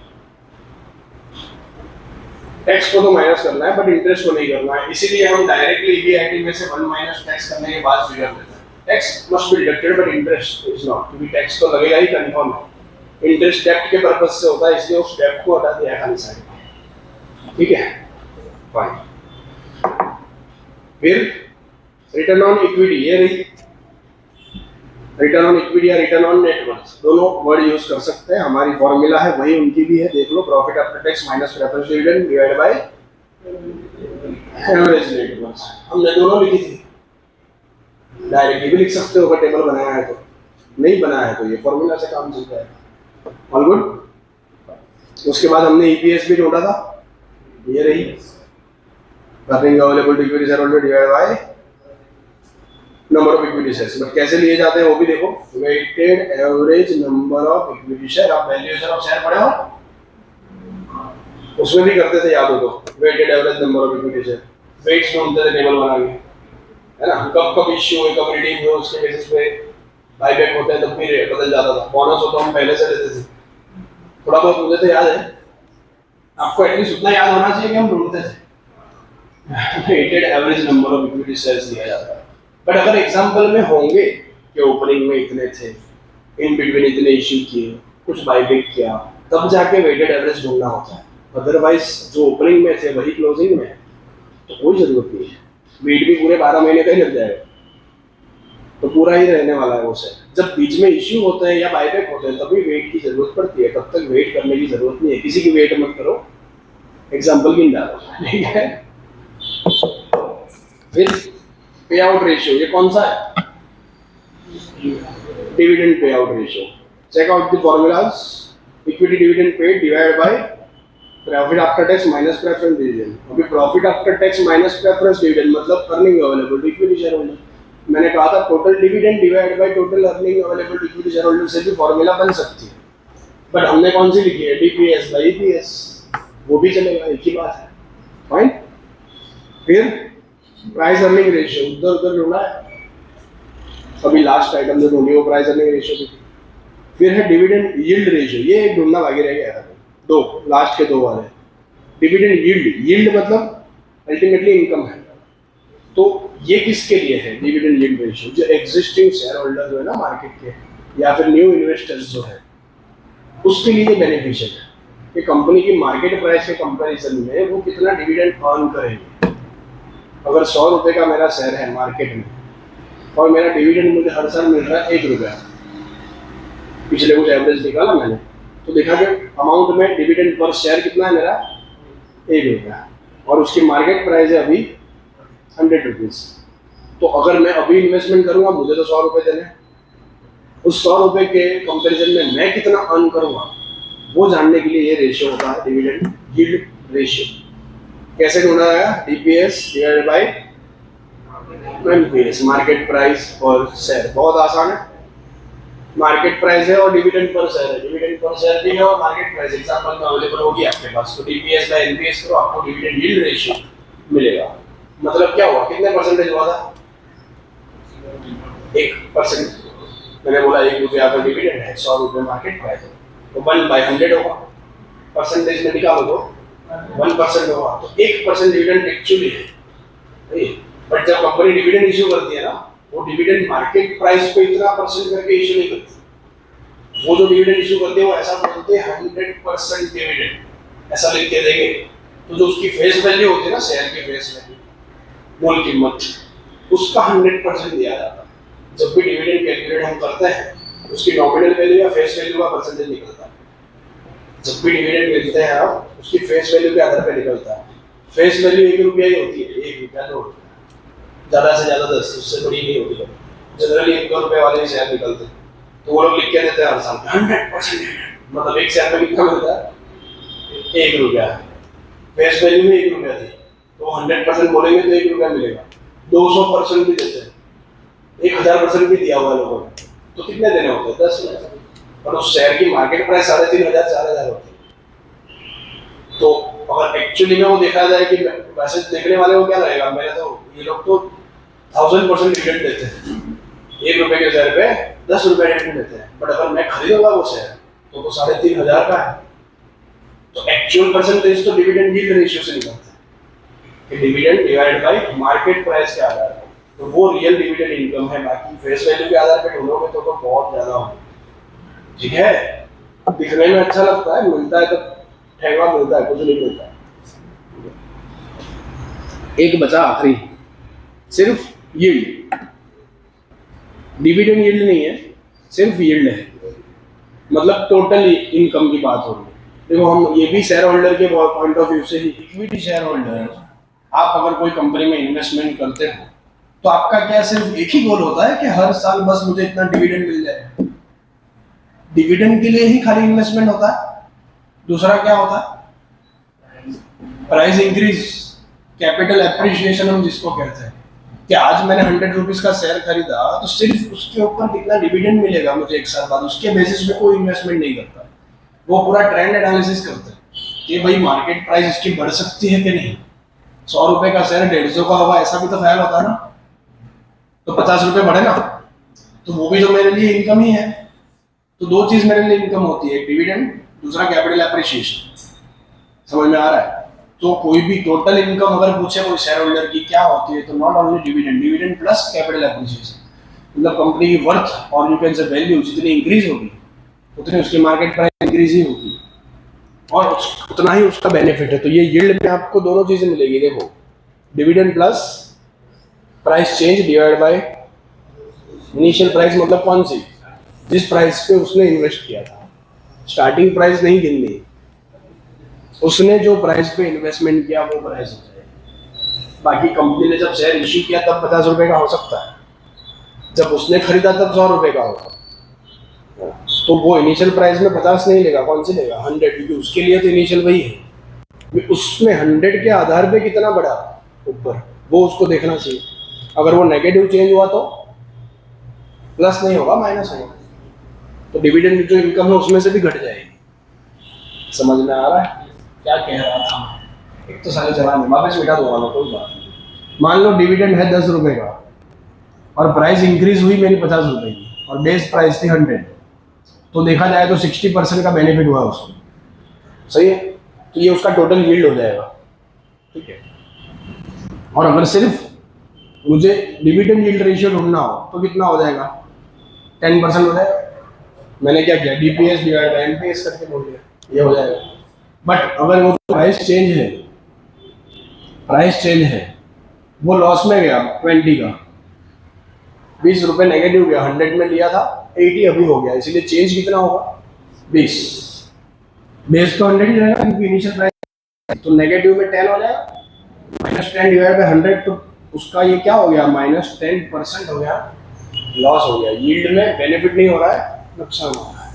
टैक्स को तो माइनस करना है बट इंटरेस्ट को नहीं करना है, इसीलिए हम डायरेक्टली ईबीआईटी में से 1 माइनस टैक्स करने के बाद फिगर देते हैं। Tax must be deducted but interest is not, क्योंकि टैक्स तो लगेगा ही, कंफर्म है। इंटरेस्ट डेब्ट के पर्पज से होता है, इसलिए उस डेब्ट को हटा दिया खाली साइड, ठीक है, फाइन। फिर रिटर्न ऑन इक्विटी, ये रही रिटर्न ऑन इक्विटी या रिटर्न ऑन नेट वर्थ, दोनों वर्ड यूज कर सकते हैं। हमारी फॉर्मूला है वही, उनकी भी है, देख लो। Profit after tax minus preference dividend divided by average net worth, हमने दोनों लिखी थी। डायरेक्टली भी लिख सकते हो अगर टेबल बनाया है तो, नहीं बनाया है तो ये फॉर्मूला से काम चलता है। All good. उसके बाद हमने ईपीएस भी ढूंढा था, ये रही earning available to equity shareholder divided by number of equity shares. But कैसे लिए जाते हैं वो भी देखो, weighted average number of equity share. आप वैल्यूएशन ऑफ शेयर पढ़े हो, उसमें भी करते थे, याद हो तो, weighted average number of equity share, weights ढूंढते थे टेबल बना के, है ना। कब कब इश्यू हुए, कब रिडीम हुए, उसके बेसिस पे बायबैक होता है, तब भी रेट बदल जाता था। बोनस होता हम पहले से लेते थे, थोड़ा बहुत मुझे तो याद है, आपको एटलीस्ट उतना याद होना चाहिए कि हम ढूंढते थे। Weighted average number of equity shares दिया जाता है। बट अगर एग्जांपल में होंगे कि ओपनिंग में इतने थे, इन बिटवीन इतने इश्यू किए, कुछ बायबैक किया, तब जाके वेटेड एवरेज ढूंढना होता है। अदरवाइज जो ओपनिंग में थे वही क्लोजिंग में, तो कोई जरूरत नहीं है। वेट भी पूरे 12 महीने का ही लग जाएगा, तो पूरा ही रहने वाला है वो शेयर। जब बीच में इश्यू होते हैं या बायबैक होते हैं तभी वेट की जरूरत पड़ती है, तब तक वेट करने की जरूरत नहीं है। किसी की वेट मत करो, एग्जाम्पल गिन डालो, ठीक है। फिर पे आउट रेशियो, ये कौन सा है? डिविडेंड पे out ratio. Check out the formulas. Equity dividend paid divided by profit after tax minus preference dividend. अभी profit after tax minus preference dividend मतलब earning available to equity shareholder. मैंने कहा था total dividend divided by total earning available to equity shareholder से भी formula बन सकती है, बट हमने कौन सी लिखी है? डीपीएस बाय ईपीएस, वो भी चलेगा, एक ही बात है, फाइन। फिर प्राइस अर्निंग रेशियो, उधर उधर ढूंढा है, अभी लास्ट आइटम जो ढूंढी वो प्राइस अर्निंग रेशियो थी। फिर है डिविडेंड यील्ड रेशियो, ये एक ढूंढना बाकी रह गया था, दो लास्ट के दो वाले। डिविडेंड यील्ड, यील्ड मतलब अल्टीमेटली इनकम है, तो ये किसके लिए है? डिविडेंड यील्ड रेशियो जो एग्जिस्टिंग शेयर होल्डर जो है ना मार्केट के, या फिर न्यू इन्वेस्टर्स जो है, उसके लिए बेनिफिशियल है कि कंपनी की मार्केट प्राइस के कंपैरिजन में वो कितना डिविडेंड अर्न करेंगे। अगर 100 रुपए का मेरा शेयर है मार्केट में और मेरा डिविडेंड मुझे हर साल मिल रहा है 1 रुपया, पिछले कुछ एवरेज निकाला मैंने तो देखा कि अमाउंट में डिविडेंड पर शेयर कितना है मेरा? 1 रुपया, और उसकी मार्केट प्राइस है अभी 100 रुपीज। तो अगर मैं अभी इन्वेस्टमेंट करूंगा मुझे तो 100 रुपए देने, उस 100 रुपए के कंपैरिजन में मैं कितना अर्न करूंगा वो जानने के लिए ये रेशियो होता है, डिविडेंड यील्ड रेशियो। कैसे ढूंढा जाएगा? DPS divided by NPS, market price पर शेयर। बहुत आसान है, मार्केट प्राइस है और डिविडेंड पर शेयर है, डिविडेंड पर शेयर भी है और मार्केट प्राइस एग्जांपल में अवेलेबल होगी आपके पास। तो डीपीएस बाय एनपीएस करो, आपको डिविडेंड यील्ड रेशियो मिलेगा। मतलब क्या हुआ, कितने परसेंटेज हुआ था? 1%। मैंने बोला 1 रुपया का डिविडेंड है, 100 रुपये मार्केट प्राइस है, तो 1/100 होगा। परसेंटेज में निकालो तो 1% होगा, तो 1% डिविडेंड एक्चुअली है। बट जब कंपनी डिविडेंड इश्यू करती है ना, वो डिविडेंड मार्केट प्राइस पे इतना परसेंट करके इश्यू नहीं करती। वो जो डिविडेंड इश्यू करते हैं वो ऐसा बोलते हैं 100% डिविडेंड, ऐसा लिख के देंगे। तो जो उसकी फेस वैल्यू होती है ना, शेयर की फेस वैल्यू, मूल कीमत, उसका 100% दिया जाता है। जब भी डिविडेंड कैलकुलेट हम करते हैं, उसकी नॉमिनल वैल्यू या फेस वैल्यू का परसेंटेज निकलता है। जब भी डिविडेंड मिलते हैं आप, उसकी फेस वैल्यू के आधार पर निकलता है। फेस वैल्यू 1 रुपया ही होती है, 1 रुपया 2 रुपया, ज़्यादा से ज़्यादा 10, उससे बड़ी नहीं होती है। जनरली 1-2 रुपये वाले शेयर निकलते हैं, तो वो लोग लिख के देते हैं हर साल 100%। मतलब एक शेयर में कितना मिलता है? 1 रुपया। फेस वैल्यू में 1 रुपया थी, तो 100% बोलेंगे तो 1 रुपया मिलेगा। 200% भी देते हैं, 1000% भी दिया हुआ लोगों ने, तो कितने देने होते हैं? 10,000। और उस शेयर की मार्केट प्राइस 3,500 4,000 होती है। तो अगर एक्चुअली में वो देखा जाए कि वैसे देखने वाले को क्या लगेगा, मेरे तो ये लोग तो 1000% डिविडेंड देते हैं, 1 रुपए के शेयर पे 10 रुपए डिविडेंड देते हैं। बट अगर मैं खरीदूंगा वो शेयर तो 3,500 का है। तो एक्चुअल परसेंटेज तो डिविडेंड यील्ड रेशियो से निकलता है कि dividend divided bye market price के आधार पर, तो वो रियल डिविडेंड इनकम है। बाकी फेस वैल्यू के आधार पर ढूंढोगे तो बहुत ज्यादा होगा। ठीक है, दिखने में अच्छा लगता है, मिलता है तो ठेंगा मिलता है, कुछ नहीं मिलता है। एक बचा आखिरी, सिर्फ यील्ड। डिविडेंड यील्ड नहीं है, सिर्फ यील्ड है, मतलब टोटल इनकम की बात हो रही है। देखो, हम ये भी शेयर होल्डर के पॉइंट ऑफ व्यू से ही, इक्विटी शेयर होल्डर, आप अगर कोई कंपनी में इन्वेस्टमेंट करते हो तो आपका क्या सिर्फ एक ही गोल होता है कि हर साल बस मुझे इतना डिविडेंड मिल जाए? डिविडेंड के लिए ही खाली इन्वेस्टमेंट होता है? दूसरा क्या होता है? प्राइस इंक्रीज, कैपिटल एप्रिशिएशन हम जिसको कहते हैं, कि आज मैंने 100 रुपीज का शेयर खरीदा तो सिर्फ उसके ऊपर कितना डिविडेंड मिलेगा मुझे 1 साल बाद, उसके बेसिस पे कोई इन्वेस्टमेंट नहीं करता। वो पूरा ट्रेंड एनालिसिस करते हैं कि भाई मार्केट प्राइस इसकी बढ़ सकती है कि नहीं। 100 रुपए का शेयर 150 का होगा, ऐसा भी तो ख्याल होता है ना, तो 50 रुपए बढ़े ना, तो वो भी तो मेरे लिए इनकम ही है। तो 2 चीज मेरे लिए इनकम होती है, डिविडेंड, दूसरा कैपिटल एप्रिशिएशन। समझ में आ रहा है? तो कोई भी टोटल इनकम अगर पूछे कोई शेयर होल्डर की क्या होती है, तो not only dividend, dividend plus capital appreciation. मतलब कंपनी की वर्थ और यू कैन से वैल्यू जितनी इंक्रीज होगी उतनी उसकी मार्केट प्राइस इंक्रीज ही होगी, और उतना ही उसका बेनिफिट है। तो ये यील्ड में आपको दोनों चीजें मिलेगी। देखो, dividend plus price change divide by initial price, मतलब कौन सी? जिस प्राइस पे उसने इन्वेस्ट किया था। स्टार्टिंग प्राइस नहीं गिननी, उसने जो प्राइस पे इन्वेस्टमेंट किया वो प्राइस हो जाएगी। बाकी कंपनी ने जब शेयर इश्यू किया तब 50 रुपए का हो सकता है, जब उसने खरीदा तब 100 रुपए का होगा। तो वो इनिशियल प्राइस में 50 नहीं लेगा, कौन सी लेगा? 100, क्योंकि उसके लिए तो इनिशियल वही है। उसमें 100 के आधार पे कितना बढ़ा ऊपर, वो उसको देखना चाहिए। अगर वो नेगेटिव चेंज हुआ तो प्लस नहीं होगा, माइनस होगा। तो डिविडेंड जो इनकम है उसमें से भी घट जाएगी। समझ में आ रहा है क्या कह रहा था? एक तो सारे चला नहीं, वापस मिटा दूंगा मैं, कोई बात नहीं। मान लो डिविडेंड है 10 रुपए का और प्राइस इंक्रीज हुई मेरी 50 रुपए की और बेस प्राइस थी 100, तो देखा जाए तो 60% का बेनिफिट हुआ उसको। सही है? तो ये उसका टोटल यील्ड हो जाएगा। ठीक है, और अगर सिर्फ मुझे डिविडेंड यील्ड रेशियो ढूंढना हो तो कितना हो जाएगा? 10% हो जाएगा। मैंने क्या किया? डीपीएस डिवाइड बाय एनपीएस करके बोल दिया, ये हो जाएगा। बट अगर वो प्राइस चेंज है, वो लॉस में गया 20 का, 20 रुपए नेगेटिव गया, 100 में लिया था 80 अभी हो गया, इसीलिए चेंज कितना होगा? 20। बेस तो 100 ही रहेगा क्योंकि इनिशियल प्राइस, तो नेगेटिव में 10 हो जाएगा, -10 डिवाइड बाय 100, तो उसका ये क्या हो गया? -10% हो गया। लॉस हो गया, यील्ड में बेनिफिट नहीं हो रहा है, नुकसान हो रहा है।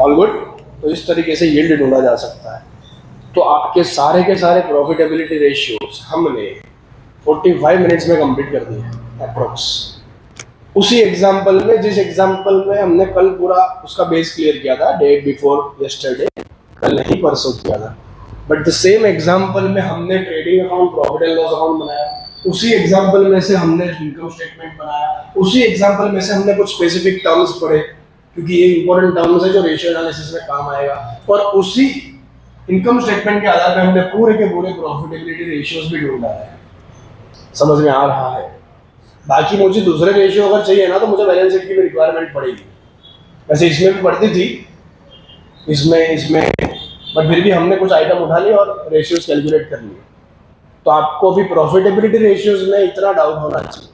All good. तो इस तरीके से यील्ड ढूंढा जा सकता है। तो आपके के सारे प्रॉफिटेबिलिटी रेशियोज हमने 45 मिनट्स में कंप्लीट कर दिए अप्रोक्स। उसी एग्जाम्पल में, जिस एग्जाम्पल में हमने कल पूरा उसका बेस क्लियर किया था, डे बिफोर यस्टरडे, कल नहीं परसों किया था, बट द सेम एग्जाम्पल में हमने trading account, profit and loss account बनाया, उसी एग्जाम्पल में से हमने इनकम स्टेटमेंट बनाया, उसी एग्जाम्पल में से हमने कुछ स्पेसिफिक टर्म्स पढ़े, क्योंकि ये इंपॉर्टेंट टर्म्स है जो रेशियो एनालिसिस में काम आएगा। और उसी इनकम स्टेटमेंट के आधार पर हमने पूरे के पूरे प्रॉफिटेबिलिटी रेशियोज भी ढूंढा है। समझ में आ रहा है? बाकी मुझे दूसरे रेशियो अगर चाहिए ना, तो मुझे बैलेंस शीट की भी रिक्वायरमेंट पड़ेगी। वैसे इसमें भी पड़ती थी, इसमें बट फिर भी हमने कुछ आइटम उठा लिए और रेशियोज कैलकुलेट कर लिए। तो आपको भी प्रॉफिटेबिलिटी रेशियोज में इतना डाउट होना चाहिए